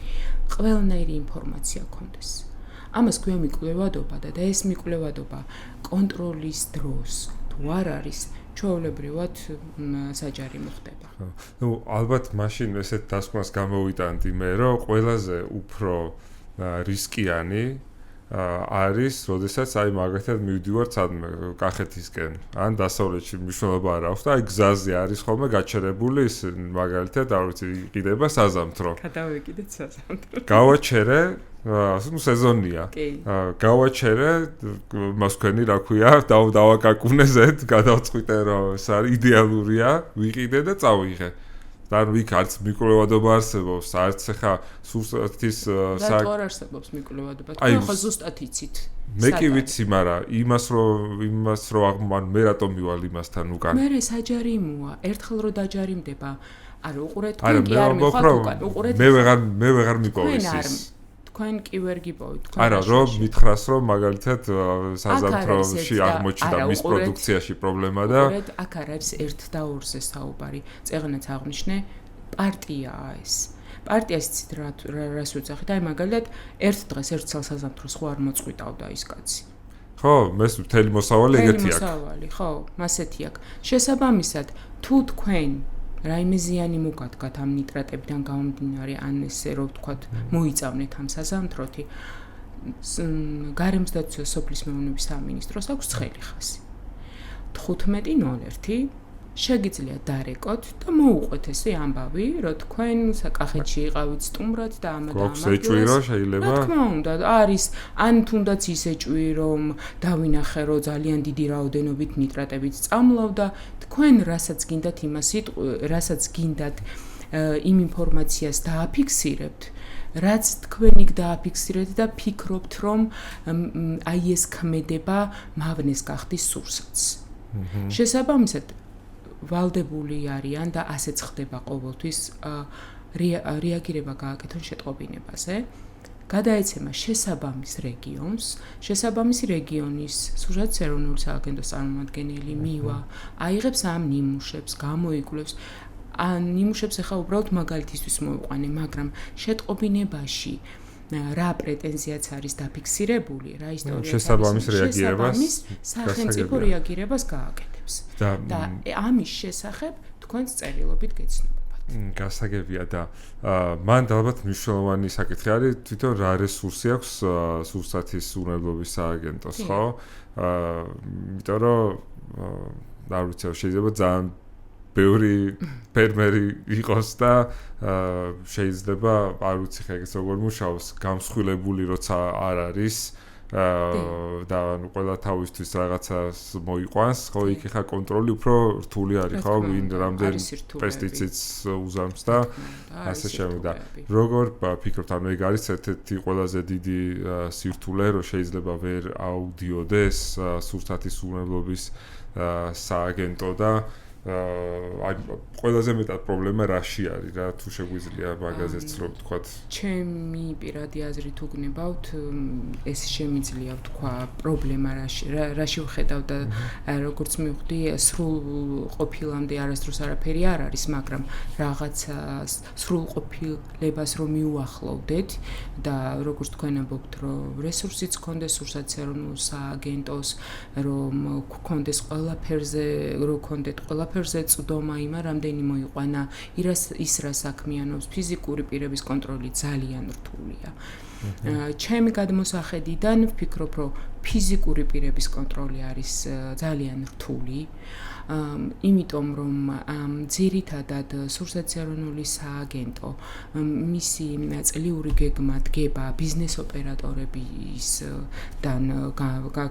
ყველანაირი ინფორმაცია გქონდეს. ამას ქვია მიკვლევადობა და ეს მიკვლევადობა კონტროლის დროს თუ არ არის ჩვეულებრივად საჯარი მოხდება. ნუ ალბათ მაშინ ესეთ დასკვნას გამოვიტანდი მე რომ ყველაზე უფრო რისკიანი არის, როდესაც აი მაგათად მივდივარ სადმე კახეთისკენ, ან დასავლეთში მნიშვნელობა არ აქვს და აი გზაზე არის ხოლმე გაჩერებული ის მაგალითად არ ვიცი იყიდება საზამთრო. გადავეკიდეთ საზამთრო. გავაჩერე ნუ სეზონია. გავაჩერე მასქვენი რა ქვია, დავაკაკუნე ზედ, გადავწყვიტე რომ ეს არის იდეალურია, ვიყიდე და წავიღე. და ვიქ არც მიკვლევადობა არსებობს, არც ხა სურსათის რატო არ არსებობს მიკვლევადობა? თქვენ ხო ზუსტად იცით. მე კი ვიცი, მაგრამ იმას რომ მე რატომ მივალ იმასთან უკან. მე საჯარიმოა, ერთხელ რო დაჯარიმდება, არა უყურეთ თქვენ კი არ მიხვალთ უკან, უყურეთ. მე ვეღარ მიპოვეს ის. თქვენ კი ვერ გიპოვით თქვენ. არა, რომ მითხრას რომ მაგალითად საზამთროში აღმოჩნდა მის პროდუქციაში პრობლემა და უყურეთ, აქ არის 1 და 2-ზე საუბარი. წეგნაც აღნიშნე პარტიაა ეს. პარტიას იცით რას უძახით? აი მაგალითად, ერთ დღეს ერთ წელს საზამთროს ხო არ მოწყვიტავდა ის კაცი. ხო, მე მთელი მოსავალი ეგეთი აქვს. მოსავალი, ხო, მასეთი აქვს. შესაბამისად, თუ თქვენ რაიმე ზიანი მოგადგათ ამ ნიტრატებიდან გამომდინარე, ან ესე რომ ვთქვათ, მოიწავნეთ ამ საზამთროთი, გარემოსდაცვა სოფლის მეურნეობის სამინისტროს აქვს ცხელი ხაზი. 15.01 შეგიძლიათ დარეკოთ და მოუყვეთ ესე ამბავი, რომ თქვენ კახეთში იყავით სტუმრად და ამ და ამ შეჭვირო შეიძლება. რა თქმა უნდა, არის ან თუნდაც ისე ჭვი, რომ დავინახე, რომ ძალიან დიდი რაოდენობით ნიტრატებით წამლავდა, თქვენ რასაც გინდათ რასაც გინდათ იმ ინფორმაციას დააფიქსირებთ, რაც თქვენ იქ დააფიქსირეთ და ფიქრობთ, რომ აი ეს ქმედება მავნეს გახდის სურსათს. შესაბამისად ვალდებული არიან და ასეც ხდება ყოველთვის რეაგირება გააკეთონ შეტყობინებაზე. გადაეცემა შესაბამის რეგიონს, შესაბამისი რეგიონის სურსათის ეროვნული სააგენტოს წარმომადგენელი მივა, აიღებს ამ ნიმუშებს, გამოიკვლევს. ან ნიმუშებს ახლა უბრალოდ მაგალითისთვის მოვიყვანე, მაგრამ შეტყობინებაში რა პრეტენზიაც არის დაფიქსირებული, რა ისტორია შესაბამის რეაგირებას, სახელმწიფო რეაგირებას გააკეთებს. და ამის შესახებ თქვენს წერილობით გეცნობათ. გასაგებია და მან ალბათ მნიშვნელოვანი საკითხი არის თვითონ რა რესურსი აქვს სურსათის უნებლობის სააგენტოს, ხო? იმიტომ რომ არ ვიცი, შეიძლება ძალიან ბევრი ფერმერი იყოს და შეიძლება არ ვიცი ხა ეგეც როგორ მუშაობს, გამსხვილებული როცა არ არის და ანუ ყველა თავისთვის რაღაცას მოიყვანს, ხო, იქ ხა კონტროლი უფრო რთული არის, ხო, ვინ რამდენ პესტიციდს უზამს და ასე შემდეგ და როგორ ფიქრობთ, ანუ ეგ არის ერთ-ერთი ყველაზე დიდი სირთულე, რომ შეიძლება ვერ აუდიოდეს სურსათის უნებლობის სააგენტო და აი ყველაზე მეტად პრობლემა რაში არის რა თუ შეგვიძლია მაგაზეც რომ ვთქვათ ჩემი პირადი აზრით უგნებავთ ეს შემიძლია ვთქვა პრობლემა რაში ვხედავ და როგორც მივხვდი სრულ ყოფილამდე არასდროს არაფერი არ არის მაგრამ რაღაცა სრულ ყოფილებას რომ მიუახლოვდეთ და როგორც თქვენ ამბობთ რომ რესურსიც გქონდეს სურსათის ეროვნულ სააგენტოს რომ გქონდეს ყველაფერზე რომ გქონდეთ ყველაფერზე ყველაფერზე წვდომა იმა, რამდენი მოიყვანა, ის რა საქმიანობს, ფიზიკური პირების კონტროლი ძალიან რთულია. ჩემი გადმოსახედიდან ვფიქრობ, რომ ფიზიკური პირების კონტროლი არის ძალიან რთული. იმიტომ რომ ძირითადად სურსათზეირონული სააგენტო მისი წლიური გეგმა დგება ბიზნეს ოპერატორებისგან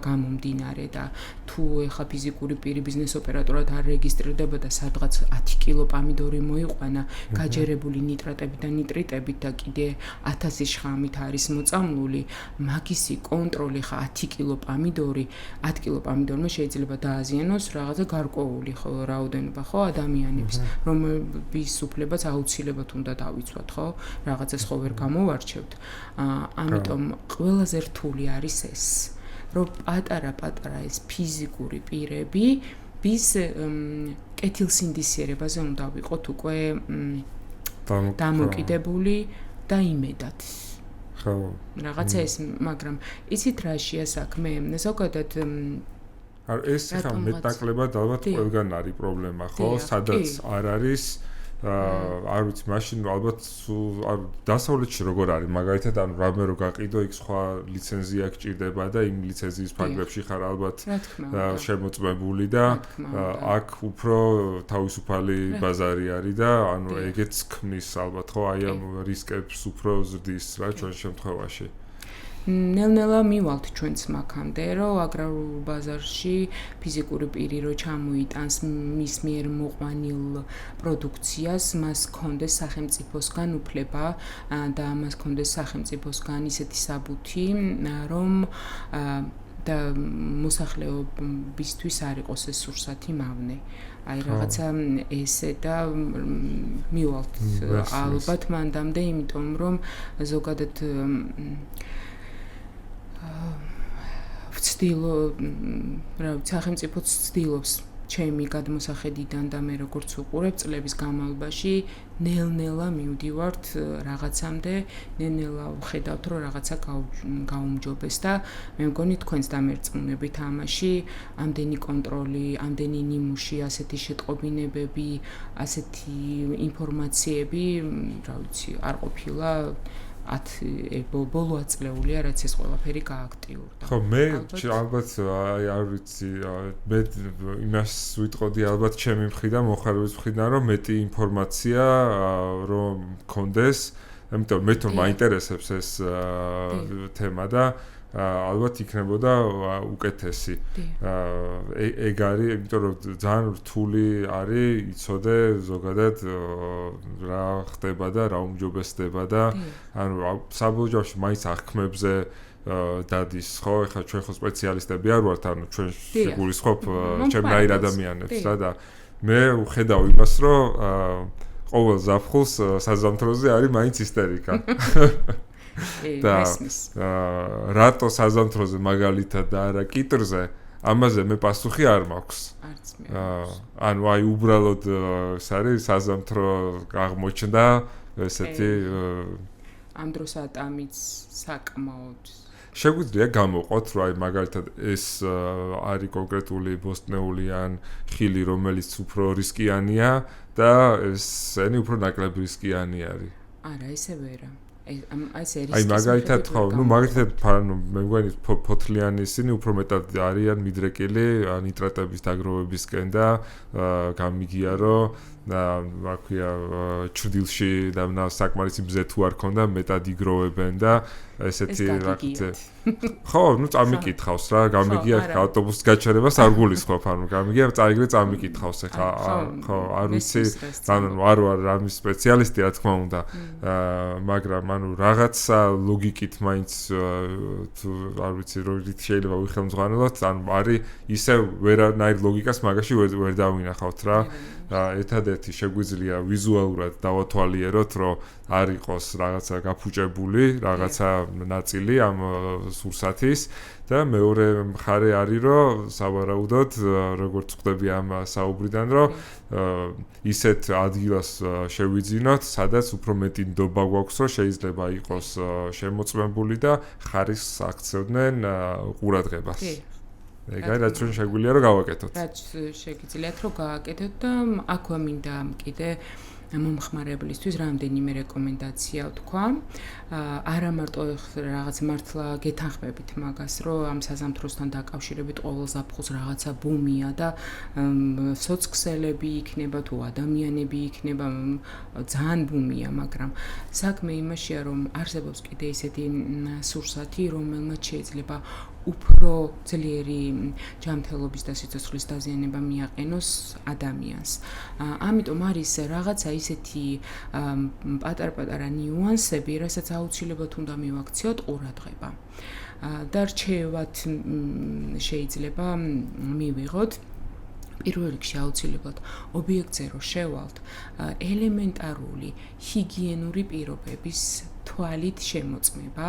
გამომდინარე და თუ ეხა ფიზიკური პირი ბიზნეს ოპერატორად არ რეგისტრირდება და სადღაც 10 კილო პამიდორი მოიყვანა გაჯერებული ნიტრატებით და ნიტრიტებით და კიდე 1000 შხამით არის მოწამლული, მაგისი კონტროლი ხა 10 კილო პამიდორი, 10 კილო პამიდორმა შეიძლება დააზიანოს რაღაცა გარკვეული რაოდენობა ხო ადამიანების, რომლის უფლებაც აუცილებლად უნდა დავიცვათ, ხო? რაღაცას ხო ვერ გამოვარჩევთ. ამიტომ ყველაზე რთული არის ეს, რომ პატარა ეს ფიზიკური პირები bis კეთილსინდისიერებაზე უნდა ვიყოთ უკვე დამოკიდებული და იმედად. ხო. რაღაცა ეს, მაგრამ იცით რაშია საქმე? ზოგადად ეს ხა მეტნაკლებად ალბათ ყველგან არის პრობლემა, ხო? სადაც არ არის არ ვიცი, მაშინ ალბათ დასავლეთში როგორ არის, მაგალითად, ანუ რამე რო გაყიდო, იქ სხვა ლიცენზია გჭირდება და იმ ლიცენზიის ფარგლებში ხარ ალბათ შემოწმებული და აქ უფრო თავისუფალი ბაზარი არის და ანუ ეგეც ქმნის ალბათ, ხო, აი ამ რისკებს უფრო ზრდის რა ჩვენ შემთხვევაში. ნელ-ნელა მივალთ ჩვენც მაქამდე, რომ აგრარულ ბაზარში ფიზიკური პირი რო ჩამოიტანს მის მიერ მოყვანილ პროდუქციას, მას კონდეს სახელმწიფოსგან უფლება და მას კონდეს სახელმწიფოსგან ისეთი საბუთი, რომ და მოსახლეობისთვის არ იყოს ეს სურსათი მავნე. აი რაღაცა ესე და მივალთ ალბათ მანდამდე, იმიტომ რომ ზოგადად სახელმწიფო ცდილობს ჩემი გადმოსახედიდან და მე როგორც უყურებ წლების განმავლობაში ნელ-ნელა მივდივართ რაღაცამდე, ნელ-ნელა ვხედავთ რომ რაღაცა გაუმჯობეს და მე მგონი თქვენს დამერწმუნებით ამაში ამდენი კონტროლი, ამდენი ნიმუში, ასეთი შეტყობინებები, ასეთი ინფორმაციები, რა ვიცი, არ ყოფილა ბოლო აწლეულია, რაც ეს ყველაფერი გააქტიურდა. ხო, მე ალბათ არ ვიცი, მე იმას ვიტყოდი ალბათ ჩემი მხრიდან, მოხარების მხრიდან, რომ მეტი ინფორმაცია რომ მქონდეს, ამიტომ მე თვითონ მაინტერესებს ეს თემა და ალბათ იქნებოდა უკეთესი. ეგ არის, იმიტომ რომ ძალიან რთული არის იცოდე ზოგადად რა ხდება და რა უმჯობესდება და ანუ საბოლოო ჯამში მაინც აღქმებზე დადის, ხო? ეხლა ჩვენ ხო სპეციალისტები არ ვართ, ანუ ჩვენ შეგულისხმობ ჩემნაირ ადამიანებს და მე ვხედავ იმას, რომ ყოველ ზაფხულს საზამთროზე არის მაინც ისტერიკა. და რატო საზამთროზე მაგალითად და არა კიტრზე, ამაზე მე პასუხი არ მაქვს. ანუ აი უბრალოდ ეს არის საზამთრო აღმოჩნდა ესეთი ამ დროს ატამიც საკმაოდ შეგვიძლია გამოყოთ, რომ აი მაგალითად ეს არის კონკრეტული ბოსტნეული ან ხილი, რომელიც უფრო რისკიანია და ესენი უფრო ნაკლები რისკიანი არის. არა, ესე ვერა. აი მაგალითად ხო, ნუ მაგალითად ანუ მე მგონი ფოთლიანი ისინი უფრო მეტად არიან მიდრეკილი ნიტრატების დაგროვებისკენ და გამიგია რომ რა ქვია ჩრდილში და საკმარისი მზე თუ არ ქონდა მეტად იგროვებენ და ესეთი რაღაცა ხო, ნუ წამიკითხავს რა, გამიგია ავტობუსის გაჩერებას არ გულისხმობ, ანუ გამიგია წაიგრე წამიკითხავს ეხა ხო, არ ვიცი, ანუ არ ვარ რამის სპეციალისტი რა თქმა უნდა, მაგრამ ანუ რაღაცა ლოგიკით მაინც თუ არ ვიცი რით შეიძლება ვიხელმძღვანელოთ, ანუ არის ისე ვერანაირ ლოგიკას მაგაში ვერ დავინახავთ რა. ერთადერთი შეგვიძლია ვიზუალურად დავათვალიეროთ, რომ არ იყოს რაღაცა გაფუჭებული, რაღაცა ნაწილი ამ სურსათის და მეორე მხარე არის, რომ სავარაუდოდ როგორც ხვდები ამ საუბრიდან, რომ ისეთ ადგილას შევიძინოთ, სადაც უფრო მეტი ნდობა გვაქვს, რომ შეიძლება იყოს შემოწმებული და ხარისხს აქცევდნენ ყურადღებას. ეგაა რაც რომ შეგვიძლია რომ გავაკეთოთ. რაც შეგიძლიათ რომ გააკეთოთ და აქვე მინდა კიდე მომხმარებლისთვის რამდენიმე რეკომენდაცია ვთქვა. არა მარტო რაღაც მართლა გეთანხმებით მაგას, რომ ამ საზამთროსთან დაკავშირებით ყოველ ზაფხულს რაღაცა ბუმია და სოციქსელები იქნება თუ ადამიანები იქნება, ძალიან ბუმია, მაგრამ საქმე იმაშია, რომ არსებობს კიდე ისეთი სურსათი, რომელმაც შეიძლება უფრო ძლიერი ჯანმრთელობის და სიცოცხლის დაზიანება მიაყენოს ადამიანს. ამიტომ არის რაღაცა ისეთი პატარ-პატარა ნიუანსები, რასაც აუცილებლად უნდა მივაქციოთ ყურადღება. და რჩევათ შეიძლება მივიღოთ პირველ რიგში აუცილებლად ობიექტზე რო შევალთ ელემენტარული ჰიგიენური პირობების თვალით შემოწმება,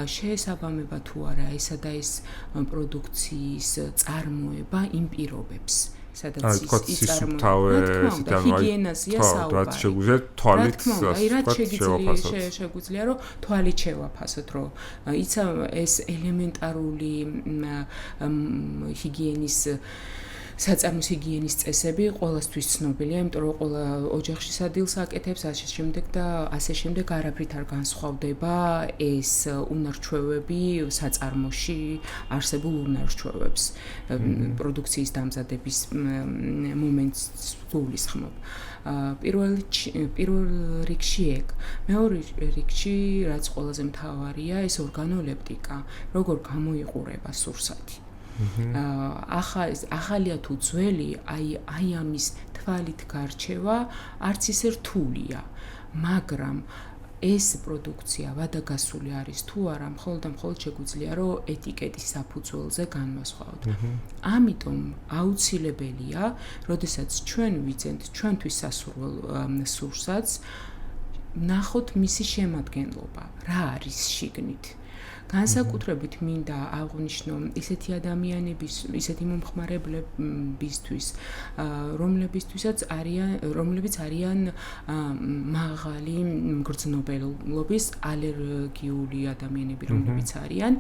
შეესაბამება თუ არა ესა და ეს პროდუქციის წარმოება იმ პირობებს, სადაც ის წარმოება. ჰიგიენაზეა საუბარი. რაც შეგვიძლია თვალით შეგვიძლია რომ თვალით შევაფასოთ, რომ იცა ეს ელემენტარული ჰიგიენის საწარმოს ჰიგიენის წესები ყველასთვის ცნობილია, იმიტომ რომ ყველა ოჯახში სადილს აკეთებს, ასე შემდეგ არაფრით არ განსხვავდება ეს უნარჩვევები საწარმოში არსებულ უნარჩვევებს პროდუქციის დამზადების მომენტს გულისხმობ. პირველ რიგში ეგ. მეორე რიგში რაც ყველაზე მთავარია, ეს ორგანოლეპტიკა, როგორ გამოიყურება სურსათი. ახალია თუ ძველი, აი ამის თვალით გარჩევა არც ისე რთულია, მაგრამ ეს პროდუქცია ვადაგასული არის თუ არა, მხოლოდ შეგვიძლია რომ ეტიკეტის საფუძველზე განვასხვაოთ. ამიტომ აუცილებელია, როდესაც ჩვენ ვიძენთ ჩვენთვის სასურველ სურსათს, ნახოთ მისი შემადგენლობა, რა არის შიგნით. განსაკუთრებით მინდა აღვნიშნო ისეთი ადამიანების, ისეთი მომხმარებლებისთვის, რომლებიც არიან მაღალი მგრძნობელობის ალერგიული ადამიანები, რომლებიც არიან,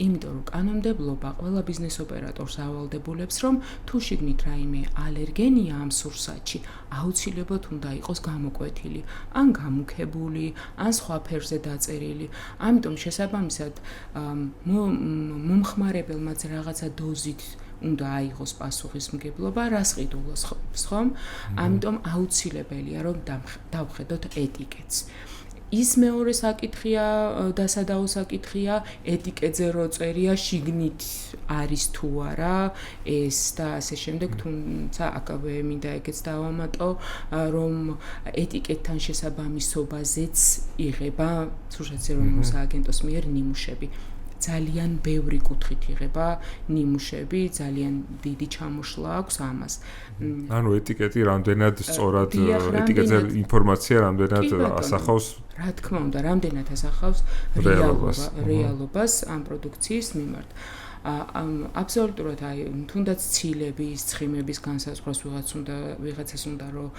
იმიტომ რომ კანონმდებლობა ყველა ბიზნეს ოპერატორს ავალდებულებს, რომ თუ შიგნით რაიმე ალერგენია ამ სურსათში, აუცილებლად უნდა იყოს გამოკვეთილი, ან გამუქებული, ან სხვა ფერზე დაწერილი. ამიტომ შესაბამისად მომხმარებელმაც რაღაცა დოზით უნდა აიღოს პასუხისმგებლობა, რას ყიდულობს ხომ? ამიტომ აუცილებელია რომ დავხედოთ ეტიკეტს. ის მეორე საკითხია, დასადავო საკითხია, ეტიკეტზე რო წერია შიგნით არის თუ არა ეს და ასე შემდეგ, თუმცა აკავე მინდა ეგეც დავამატო, რომ ეტიკეტთან შესაბამისობაზეც იღება სურსათის ეროვნულ სააგენტოს მიერ ნიმუშები. ძალიან ბევრი კუთხით იღება ნიმუშები, ძალიან დიდი ჩამოშლა აქვს ამას. ანუ ეტიკეტი რამდენად სწორად ეტიკეტზე ინფორმაცია რამდენად ასახავს? რა თქმა უნდა, რამდენად ასახავს რეალობას ამ პროდუქციის მიმართ. აბსოლუტურად თუნდაც ცილების, ცხიმების განსაზღვრას ვიღაცას უნდა რომ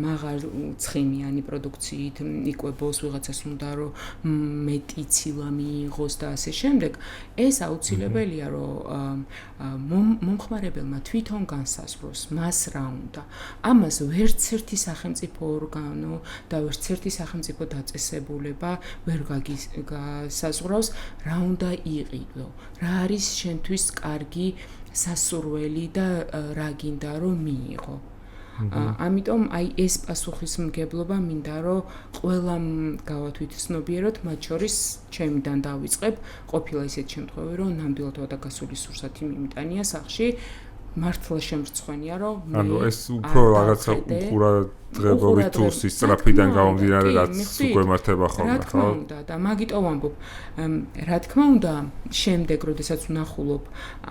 მაღალ ცხიმიანი პროდუქციით იკვებოს, ვიღაცას უნდა რომ მეტი ცილა მიიღოს და ასე შემდეგ. ეს აუცილებელია რომ მომხმარებელმა თვითონ განსაზღვროს მას რა უნდა. ამას ვერც ერთი სახელმწიფო ორგანო და ვერც ერთი სახელმწიფო დაწესებულება ვერ გასაზღვრავს რა უნდა იყიდო. რა არის შენთვის კარგი სასურველი და რა გინდა რომ მიიღო. ამიტომ აი ეს პასუხისმგებლობა მინდა რომ ყველამ გავათვით ცნობიეროთ, მათ შორის ჩემიდან დავიწყებ, ყოფილა ისეთი შემთხვევები, რომ ნამდვილად ვადაგასული სურსათი მიმიტანია სახლში, მართლა შემრცხვენია, რომ ანუ ეს უფრო რაღაცა უყურადღებობით თუ სისწრაფიდან გამომდინარე რაც უგვემართება ხოლმე, რა თქმა უნდა და მაგიტო ვამბობ, რა თქმა უნდა, შემდეგ, როდესაც ვნახულობ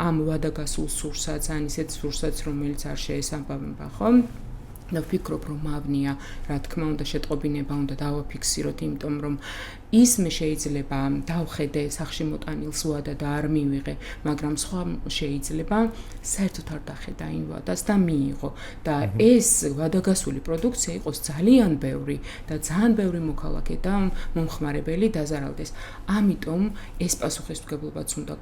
ამ ვადაგასულ სურსათს, ან ისეთ სურსათს, რომელიც არ შეესაბამება, ხო? და ვფიქრობ, რომ ავნია, რა თქმა უნდა, შეტყობინება უნდა დავაფიქსიროთ, იმიტომ რომ ის მე შეიძლება დავხედე სახში მოტანილს ვადა და არ მივიღე, მაგრამ სხვა შეიძლება საერთოდ არ დახედა იმ ვადას და მიიღო და ეს ვადაგასული პროდუქცია იყოს ძალიან ბევრი და ძალიან ბევრი მოქალაქე და მომხმარებელი დაზარალდეს. ამიტომ ეს პასუხისმგებლობაც უნდა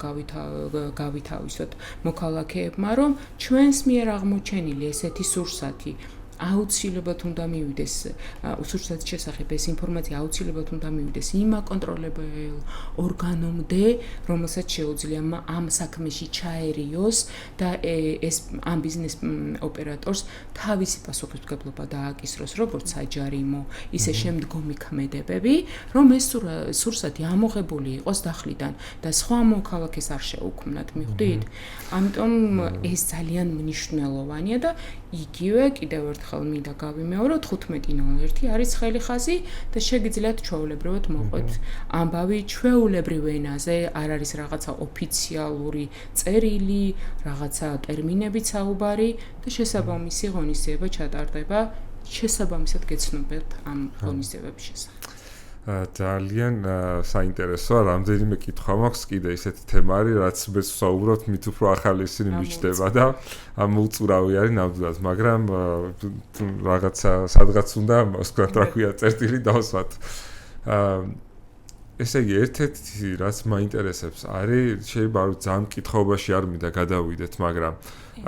გავითავისოთ მოქალაქეებმა, რომ ჩვენს მიერ აღმოჩენილი ესეთი სურსათი აუცილებლად უნდა მივიდეს სურსათის შესახებ ეს ინფორმაცია აუცილებლად უნდა მივიდეს იმ აკონტროლებელ ორგანომდე, რომელსაც შეუძლია ამ საქმეში ჩაერიოს და ეს ამ ბიზნეს ოპერატორს თავისი პასუხისმგებლობა დააკისროს, როგორც საჯარიმო, ისე შემდგომი ქმედებები, რომ ეს სურსათი ამოღებული იყოს დახლიდან და სხვა მოქალაქეს არ შეუქმნათ, მიხვდით? ამიტომ ეს ძალიან მნიშვნელოვანია და იგივე კიდევ ერთხელ მინდა გავიმეორო 15:01 არის ხელი ხაზი და შეგიძლიათ ჩვეულებრივად მოყვეთ ამბავი ჩვეულებრივ ენაზე, არ არის რაღაცა ოფიციალური წერილი, რაღაცა ტერმინებით საუბარი და შესაბამისი ღონისძიება ჩატარდება, შესაბამისად გეცნობათ ამ ღონისძიებების შესახებ. ძალიან საინტერესოა, რამდენიმე კითხვა მაქვს კიდე ისეთი თემა არის, რაც მე ვსაუბრობთ, მით უფრო ახალი ისინი მიჩნდება და მოუწურავი არის ნამდვილად, მაგრამ რაღაცა სადღაც უნდა მოსკვა რა ქვია წერტილი დავსვათ. ესე იგი, ერთ-ერთი რაც მაინტერესებს არის, შეიძლება რომ ძალიან კითხაობაში არ მინდა გადავიდეთ, მაგრამ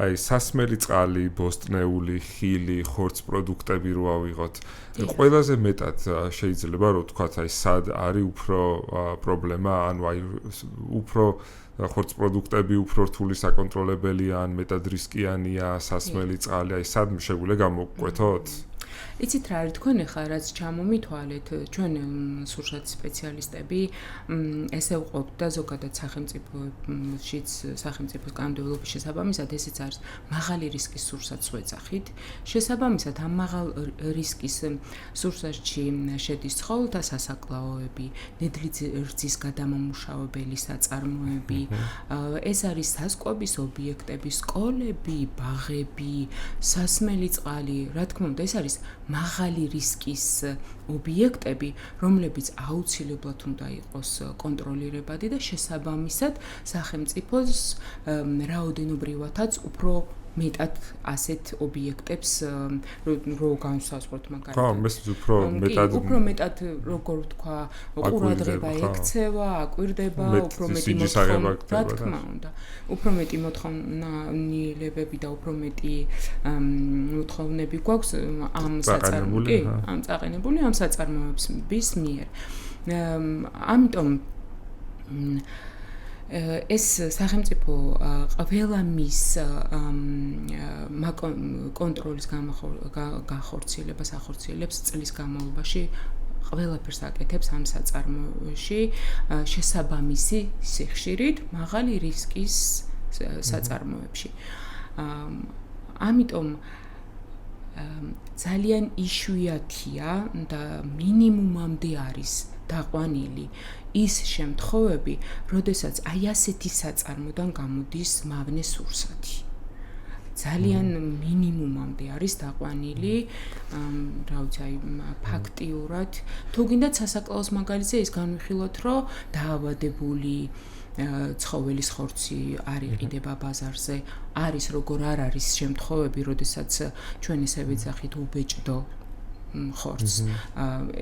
აი სასმელი წყალი, ბოსტნეული, ხილი, ხორც პროდუქტები რო ავიღოთ. ყველაზე მეტად შეიძლება რომ თქვათ, აი სად არის უფრო პრობლემა, ანუ აი უფრო ხორც პროდუქტები უფრო რთული საკონტროლებელია, ან მეტად რისკიანია, სასმელი წყალი, აი სად შეგვიძლია გამოვკვეთოთ? იცით რა არის თქვენ ახლა რაც ჩამომითვალეთ ჩვენ სურსათის სპეციალისტები ესე ვყოფთ და ზოგადად სახელმწიფოშიც სახელმწიფოს კანონმდებლობის შესაბამისად ესეც არის მაღალი რისკის სურსათს ვეძახით შესაბამისად ამ მაღალ რისკის სურსათში შედის ცხოველთა სასაკლაოები, ნედლი რძის გადამამუშავებელი საწარმოები, ეს არის სასკვების ობიექტები, სკოლები, ბაღები, სასმელი წყალი, რა თქმა უნდა ეს არის მაღალი რისკის ობიექტები, რომლებიც აუცილებლად უნდა იყოს კონტროლირებადი და შესაბამისად სახელმწიფოს რაოდენობრივადაც უფრო მეტად ასეთ ობიექტებს რო განსაზღვროთ მაგალითად. ხო, მის უფრო მეტად როგორ ვთქვა, ყურადღება ექცევა, აკვირდება, უფრო მეტი მოთხოვნა, რა თქმა უნდა. უფრო მეტი მოთხოვნილებები და უფრო მეტი მოთხოვნები გვაქვს ამ საწარმოების მიერ. ამიტომ ეს სახელმწიფო ყველა მის კონტროლის განხორციელებას ახორციელებს წლის განმავლობაში ყველაფერს აკეთებს ამ საწარმოებში შესაბამისი სიხშირით მაღალი რისკის საწარმოებში. ამიტომ ძალიან იშვიათია და მინიმუმამდე არის დაყვანილი ის შემთხვევები, როდესაც აი ასეთი საწარმოდან გამოდის მავნე სურსათი. ძალიან მინიმუმამდე არის დაყვანილი, რა ვიცი, აი ფაქტიურად, თუ გინდათ სასაკლაოს მაგალითზე ის განვიხილოთ, რომ დაავადებული ცხოველის ხორცი არ იყიდება ბაზარზე, არის როგორ არ არის შემთხვევები, როდესაც ჩვენ ესე ვეძახით უბეჭდო ხორცს.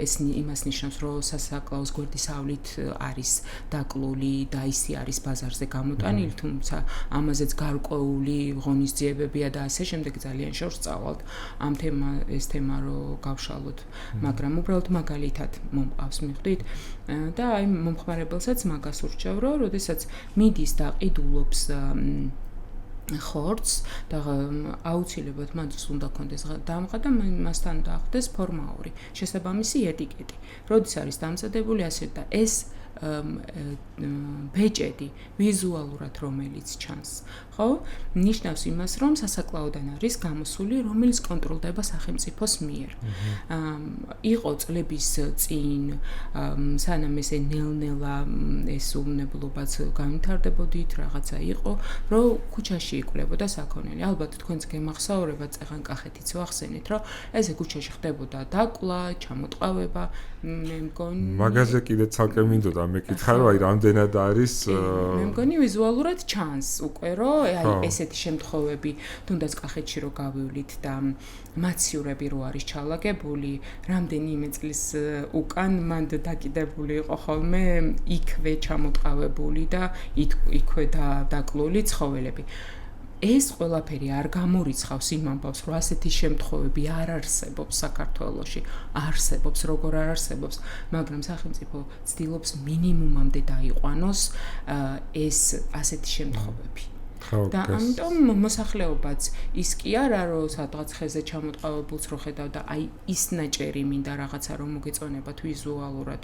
ეს იმას ნიშნავს, რომ სასაკლაოს გვერდისავლით არის დაკლული და ისი არის ბაზარზე გამოტანილი, თუმცა ამაზეც გარკვეული ღონისძიებებია და ასე შემდეგ ძალიან შორს წავალთ ამ ეს თემა რო გავშალოთ, მაგრამ უბრალოდ მაგალითად მომყავს მიხვდით და აი მომხმარებელსაც მაგას ურჩევ, რომ როდესაც მიდის და ყიდულობს ხორცს და აუცილებლად მანდ უნდა კონდეს დამღა და მასთან დაახდეს ფორმაური შესაბამისი ეტიკეტი. როდის არის დამზადებული ასე და ეს ბეჭედი ვიზუალურად რომელიც ჩანს, ხო? ნიშნავს იმას, რომ სასაკლაოდან არის გამოსული, რომელიც კონტროლდება სახელმწიფოს მიერ. იყო წლების წინ, სანამ ესე ნელ-ნელა ეს უვნებლობაც განვითარდებოდით, რაღაცა იყო, რომ ქუჩაში იკლებოდა საქონელი. ალბათ თქვენც გემახსოვრებათ, წეგან კახეთიც ვახსენეთ, რომ ესე ქუჩაში ხდებოდა დაკლა, ჩამოტყავება, მე მგონი მაგაზე კიდე ცალკე მინდოდა მეკითხა, რომ აი რამდენად არის მე მგონი ვიზუალურად ჩანს უკვე, რომ აი ესეთი შემთხვევები, თუნდაც კახეთში რო გავივლით და მაცივრები რო არის ჩალაგებული, რამდენიმე წლის უკან მანდ დაკიდებული იყო ხოლმე იქვე ჩამოტყავებული და იქვე დაკლული ცხოველები. ეს ყველაფერი არ გამორიცხავს იმ ამბავს, რომ ასეთი შემთხვევები არ არსებობს საქართველოში, არსებობს, როგორ არ არსებობს, მაგრამ სახელმწიფო ცდილობს მინიმუმამდე დაიყვანოს ეს ასეთი შემთხვევები. და ამიტომ მოსახლეობაც ის კი არა, რომ სადღაც ხეზე ჩამოტყავებულს რო ხედავ და აი ის ნაჭერი მინდა რაღაცა რომ მოგეწონებათ ვიზუალურად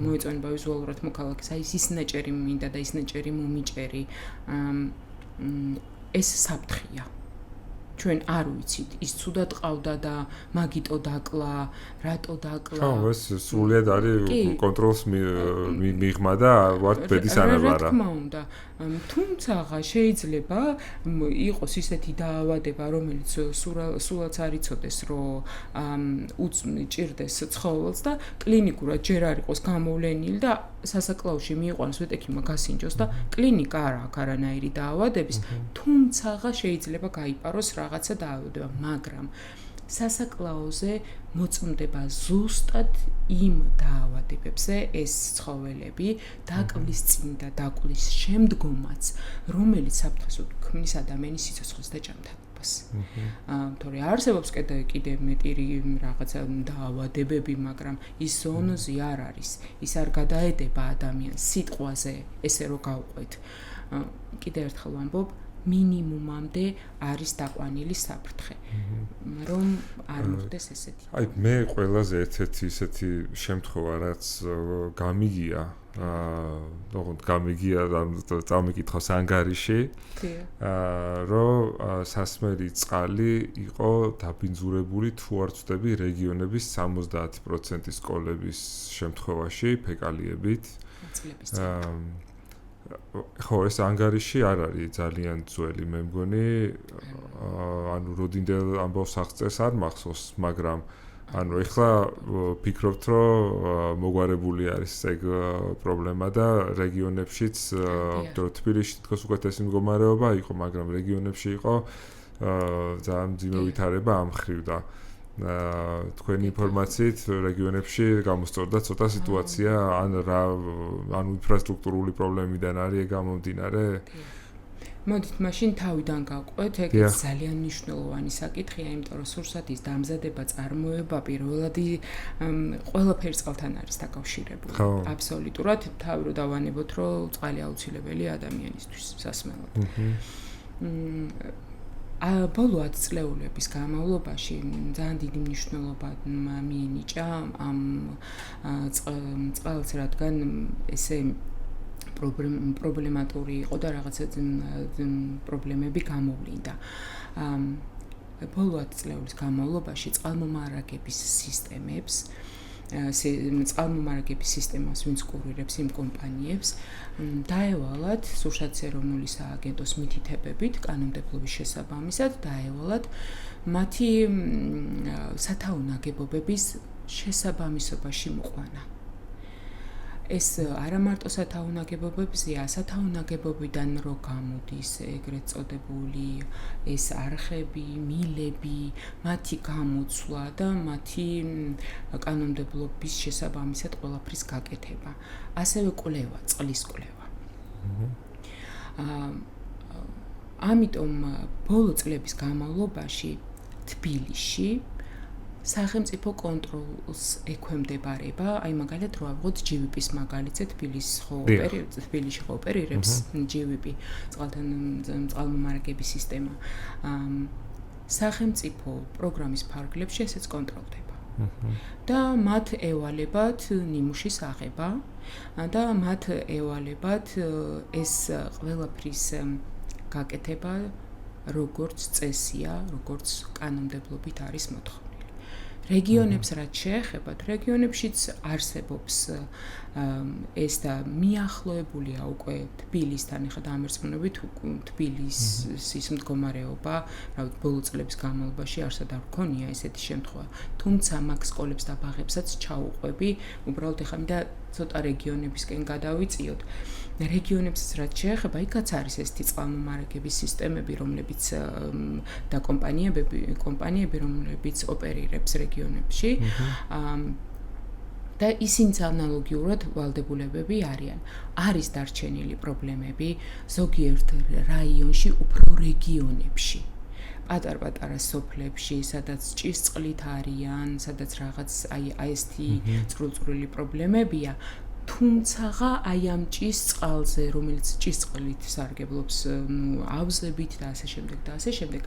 მოეწონება ვიზუალურად მოქალაქეს, აი ის ნაჭერი მინდა და ის ნაჭერი მომიჭერი ეს საფრთხეა. ჩვენ არ ვიცით, ის ცუდად ყავდა და მაგიტო დაკლა, რატო დაკლა. ხო, ეს სრულიად არის კონტროლს მიღმა და ვართ ბედისანება რა. რა თქმა უნდა, თუმცა შეიძლება იყოს ისეთი დაავადება, რომელიც სულაც არ იცოდეს, რომ ჭირდეს ცხოველს და კლინიკურად ჯერ არ იყოს გამოვლენილი და სასაკლაოში მიიყვანოს ვეტექიმა გასინჯოს და კლინიკა არ აქვს არანაირი დაავადების, თუმცა შეიძლება გაიპაროს რაღაცა დაავადება, მაგრამ სასაკლაოზე მოწმდება ზუსტად იმ დაავადებებზე ეს ცხოველები დაკლის წინ და დაკლის შემდგომაც, რომელიც საფრთხეს ქმნის ადამიანის სიცოცხლის დაჭამთანობას. თორე არსებობს კიდე მეტი რაღაცა დაავადებები, მაგრამ ის ზონოზე არ არის, ის არ გადაედება ადამიანს სიტყვაზე, ესე რომ გავყვეთ. კიდე ერთხელ ვამბობ, მინიმუმამდე არის დაყვანილი საფრთხე, რომ არ მოხდეს ესეთი. აი მე ყველაზე ერთ-ერთი ისეთი შემთხვევა, რაც გამიგია, ოღონდ გამიგია და წამიკითხავს ანგარიში, რომ სასმელი წყალი იყო დაბინძურებული თუ არ ვცდები რეგიონების 70% სკოლების შემთხვევაში ფეკალიებით. ხო, ეს ანგარიში არ არის ძალიან ძველი, მე მგონი, ანუ როდინდელ ამბავს აღწერს არ მახსოვს, მაგრამ ანუ ეხლა ფიქრობთ, რომ მოგვარებული არის ეგ პრობლემა და რეგიონებშიც, თბილისში თქოს უკეთესი მდგომარეობა იყო, მაგრამ რეგიონებში იყო ძალიან მძიმე ვითარება ამ მხრივ და თქვენი ინფორმაციით რეგიონებში გამოსწორდა ცოტა სიტუაცია, ან ინფრასტრუქტურული პრობლემიდან არის გამომდინარე? მოდით მაშინ თავიდან გავყვეთ, ეგ ძალიან მნიშვნელოვანი საკითხია, იმიტომ რომ სურსათის დამზადება, წარმოება პირველად ყველაფერი წყალთან არის დაკავშირებული. აბსოლუტურად თავი რო დავანებოთ, რომ წყალი აუცილებელია ადამიანისთვის სასმელად. ბოლო 10 წლეულების განმავლობაში ძალიან დიდი მნიშვნელობა მიენიჭა ამ წყალს, რადგან ესე პრობლემატური იყო და რაღაცა პრობლემები გამოვლინდა. ბოლო 10 წლეულის განმავლობაში წყალმომარაგების სისტემებს წყალმომარაგების სისტემას ვინც კურირებს იმ კომპანიებს დაევალათ სურსათის ეროვნული სააგენტოს მითითებებით კანონმდებლობის შესაბამისად დაევალათ მათი სათაო ნაგებობების შესაბამისობაში მოყვანა. ეს არა მარტო სათაო ნაგებობებზეა, სათაო ნაგებობიდან რო გამოდის ეგრეთ წოდებული ეს არხები, მილები, მათი გამოცვლა და მათი კანონმდებლობის შესაბამისად ყველაფრის გაკეთება. ასევე კვლევა, წყლის კვლევა. ამიტომ ბოლო წლების განმავლობაში თბილისში სახელმწიფო კონტროლს ექვემდებარება, აი მაგალითად რო ავიღოთ GVP-ს მაგალითზე, თბილისში ხო ოპერირებს GVP, წყალმომარაგების სისტემა. სახელმწიფო პროგრამის ფარგლებში ესეც კონტროლდება. და მათ ევალებათ ნიმუშის აღება და მათ ევალებათ ეს ყველაფრის გაკეთება როგორც წესია, როგორც კანონმდებლობით არის მოთხოვილი. რეგიონებს რაც შეეხებათ, რეგიონებშიც არსებობს ეს და მიახლოებულია უკვე თბილისთან, ეხლა დამერწმუნებით თბილისის მდგომარეობა, რავით, ბოლო წლების განმავლობაში არსად არ გქონია ესეთი შემთხვევა. თუმცა მაგ სკოლებს და ბაღებსაც ჩაუყვები, უბრალოდ ეხლა მინდა ცოტა რეგიონებისკენ გადავიწიოთ. რეგიონებსაც რაც შეეხება, იქაც არის ესეთი წყალმომარაგების სისტემები, რომლებიც და კომპანიები, რომლებიც ოპერირებს რეგიონებში. და ისინიც ანალოგიურად ვალდებულებები არიან. არის დარჩენილი პრობლემები ზოგიერთ რაიონში, უფრო რეგიონებში. პატარ-პატარა სოფლებში, სადაც ჭის წყლით არიან, სადაც რაღაც ესეთი წვრილ-წვრილი პრობლემებია. თუმცაღა აი ამ ჭის წყალზე, რომელიც ჭის წყლით სარგებლობს ავზებით და ასე შემდეგ,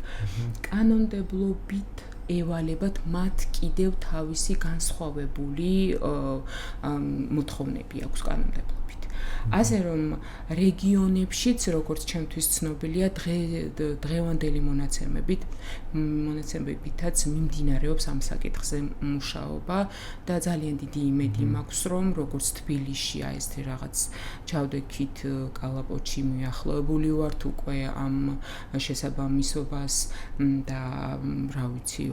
კანონმდებლობით ევალებათ მათ კიდევ თავისი განსხვავებული მოთხოვნები აქვს კანონმდებლობით. ასე რომ რეგიონებშიც, როგორც ჩემთვის ცნობილია, დღევანდელი მონაცემებითაც მიმდინარეობს ამ საკითხზე მუშაობა და ძალიან დიდი იმედი მაქვს, რომ როგორც თბილისში ეს რაღაც ჩავდექით კალაპოტში მიახლოებული ვართ უკვე ამ შესაბამისობას და რა ვიცი,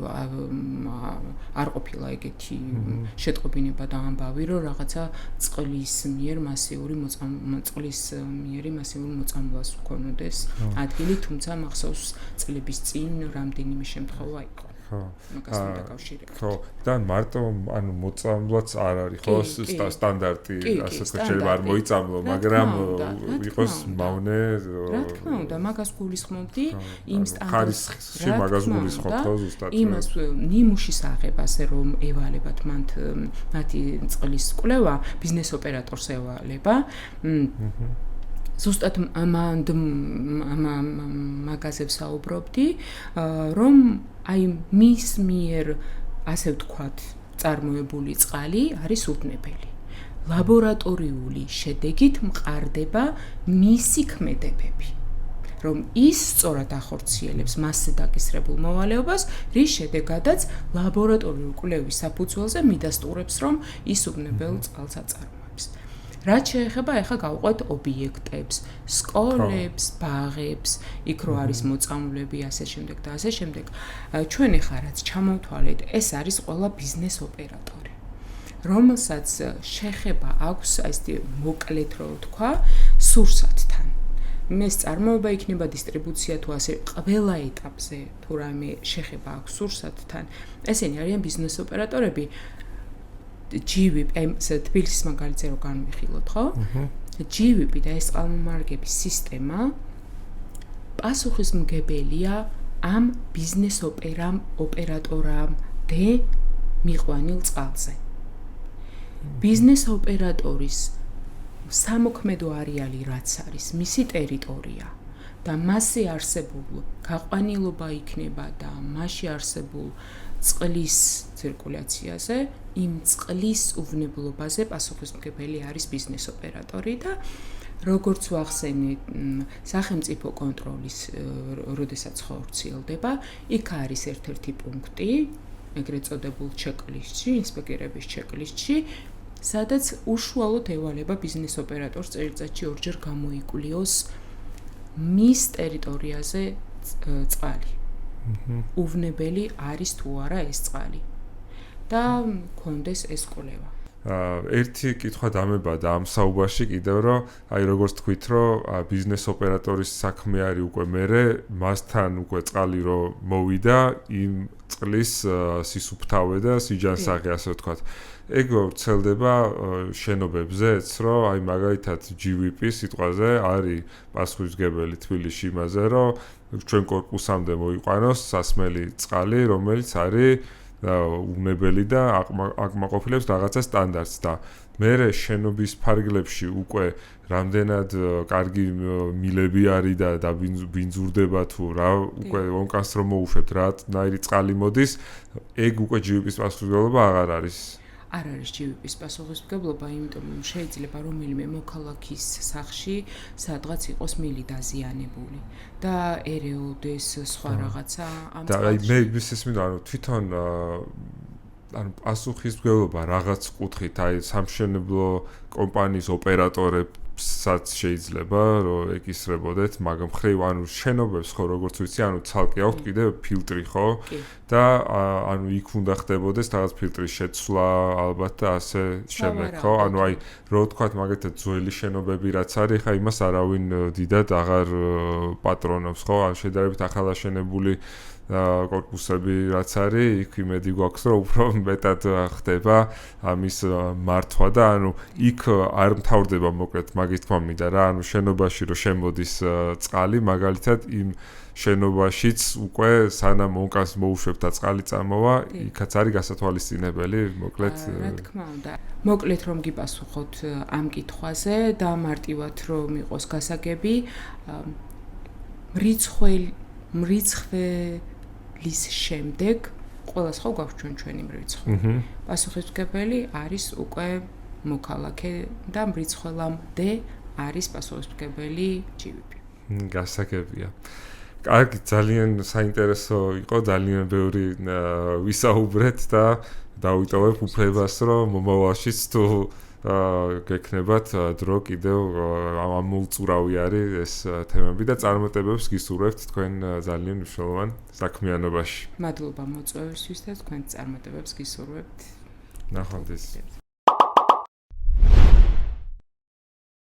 არ ყოფილა ეგეთი შეტყობინება და ამბავი, რომ რაღაცა წყლის მიერი მასიური მოწამვლას ვქონოდეს ადგილი, თუმცა მახსოვს წლების წინ რამდენიმე შემთხვევა იყო. მაგასთან დაკავშირებით. ხო, და მარტო ანუ მოწამვლაც არ არის, ხო, სტანდარტი, ასე შეიძლება არ მოიწამლო, მაგრამ იყოს მავნე. რა თქმა უნდა, მაგას გულისხმობდი იმ ხარისხში მაგას გულისხმობ, ხო, ზუსტად. იმას ნიმუშის აღებაზე, რომ ევალებათ მათი წყლის კვლევა, ბიზნეს ოპერატორს ევალება. ზუსტად მაგაზე ვსაუბრობდი, რომ აი მის მიერ ასე ვთქვათ, წარმოებული წყალი არის უბნებელი. ლაბორატორიული შედეგით მყარდება მისი ქმედებები. რომ ის სწორად ახორციელებს მასზე დაკისრებულ მოვალეობას, რის შედეგადაც ლაბორატორიული კვლევის საფუძველზე მიდასტურებს, რომ ის უბნებელ წყალს აწარმოებს. რაც შეეხება, ახლა გავყვეთ ობიექტებს, სკოლებს, ბაღებს, იქ რო არის მოწამვლები, ასე შემდეგ და ასე შემდეგ. ჩვენ ახლა რაც ჩამოვთვალეთ, ეს არის ყველა ბიზნეს ოპერატორი, რომელსაც შეხება აქვს ესეთი მოკლედ რო ვთქვა, სურსათთან. ეს წარმოება იქნება დისტრიბუცია თუ ასე ყველა ეტაპზე თუ რამე შეხება აქვს სურსათთან. ესენი არიან ბიზნეს ოპერატორები. GVP, თბილისის მაგალითზე რო განვიხილოთ, ხო? GVP და ეს წყალმომარაგების სისტემა პასუხისმგებელია ამ ბიზნეს ოპერატორამდე მიყვანილ წყალზე. ბიზნეს ოპერატორის სამოქმედო არეალი რაც არის, მისი ტერიტორია და მასზე არსებულ გაყვანილობა იქნება და მასში არსებულ წყლის ცირკულაციაზე, იმ წყლის უვნებლობაზე პასუხისმგებელი არის ბიზნეს ოპერატორი და როგორც ვახსენეთ, სახელმწიფო კონტროლის როდესაც ხორციელდება, იქ არის ერთ-ერთი პუნქტი, ეგრეთ წოდებულ ჩეკლისტში, ინსპექტორების ჩეკლისტში, სადაც უშუალოდ ევალება ბიზნეს ოპერატორს წელიწადში ორჯერ გამოიკლიოს მის ტერიტორიაზე წყალი. უვნებელი არის თუ არა ეს წყალი და მქონდეს ეს კვლევა. ერთი კითხვა დამებადა ამ საუბარში კიდევ, რომ აი როგორც თქვით, რომ ბიზნეს ოპერატორის საქმე არის უკვე მერე, მასთან უკვე წყალი რო მოვიდა, იმ წყლის სისუფთავე და სიჯანსაღი, ასე ვთქვათ. ეგ ვრცელდება შენობებზეც, რომ აი მაგალითად GVP სიტყვაზე არის პასუხისმგებელი თბილისში იმაზე, რომ ჩვენ კორპუსამდე მოიყვანოს სასმელი წყალი, რომელიც არის უნებელი და აკმაყოფილებს რაღაცა სტანდარტს და მე შენობის ფარგლებში უკვე რამდენად კარგი მილები არის და ბინძურდება თუ რა უკვე ონკას რომ მოუშვებთ რანაირი წყალი მოდის ეგ უკვე GVP-ის პასუხისმგებლობა აღარ არის არ არის GVP-ის პასუხისმგებლობა, იმიტომ რომ შეიძლება რომელიმე მოქალაქის სახში სადღაც იყოს მილი დაზიანებული და ერეოდეს სხვა რაღაცა ამ და მე ისიც მინდა რომ თვითონ ანუ პასუხისმგებლობა რაღაც კუთხით აი სამშენებლო კომპანიის ოპერატორებსაც შეიძლება რომ ეკისრებოდეთ, მაგრამ ხრივ ანუ შენობებს ხო როგორც ვიცი, ანუ ცალკე აქვს კიდე ფილტრი ხო? და ანუ იქ უნდა ხდებოდეს რაღაც ფილტრის შეცვლა ალბათ და ასე შემდეგ ხო? ანუ აი რო ვთქვათ მაგათაც ძველი შენობები რაც არის, ხა იმას არავინ დიდად აღარ პატრონობს ხო? ან შედარებით ახალაშენებული კორპუსები რაც არის, იქ იმედი გვაქვს რომ უფრო მეტად ხდება ამის მართვა და ანუ იქ არ მთავრდება მოკლედ მაგის თქმა მინდა რა, ანუ შენობაში რო შემოდის წყალი, მაგალითად იმ შენობაშიც უკვე სანამ ონკას მოუშვებთ და წყალი წამოვა, იქაც არის გასათვალისწინებელი, მოკლედ რა თქმა უნდა. მოკლედ რომ გიპასუხოთ ამ კითხვაზე და მარტივად რომ იყოს გასაგები, მრიცხველის შემდეგ ყველას ხო გვაქვს ჩვენი მრიცხველი. პასუხისმგებელი არის უკვე მოქალაქე და მრიცხველამდე არის პასუხისმგებელი GVP. გასაგებია. კარგი, ძალიან საინტერესო იყო, ძალიან ბევრი ვისაუბრეთ და დავიტოვებ უფლებას, რომ მომავალშიც თუ გექნებათ დრო კიდევ ამოუწურავი არის ეს თემები და წარმატებებს გისურვებთ თქვენ ძალიან მნიშვნელოვან საქმიანობაში. მადლობა მოწვევისთვის და თქვენ წარმატებებს გისურვებთ. ნახვამდის.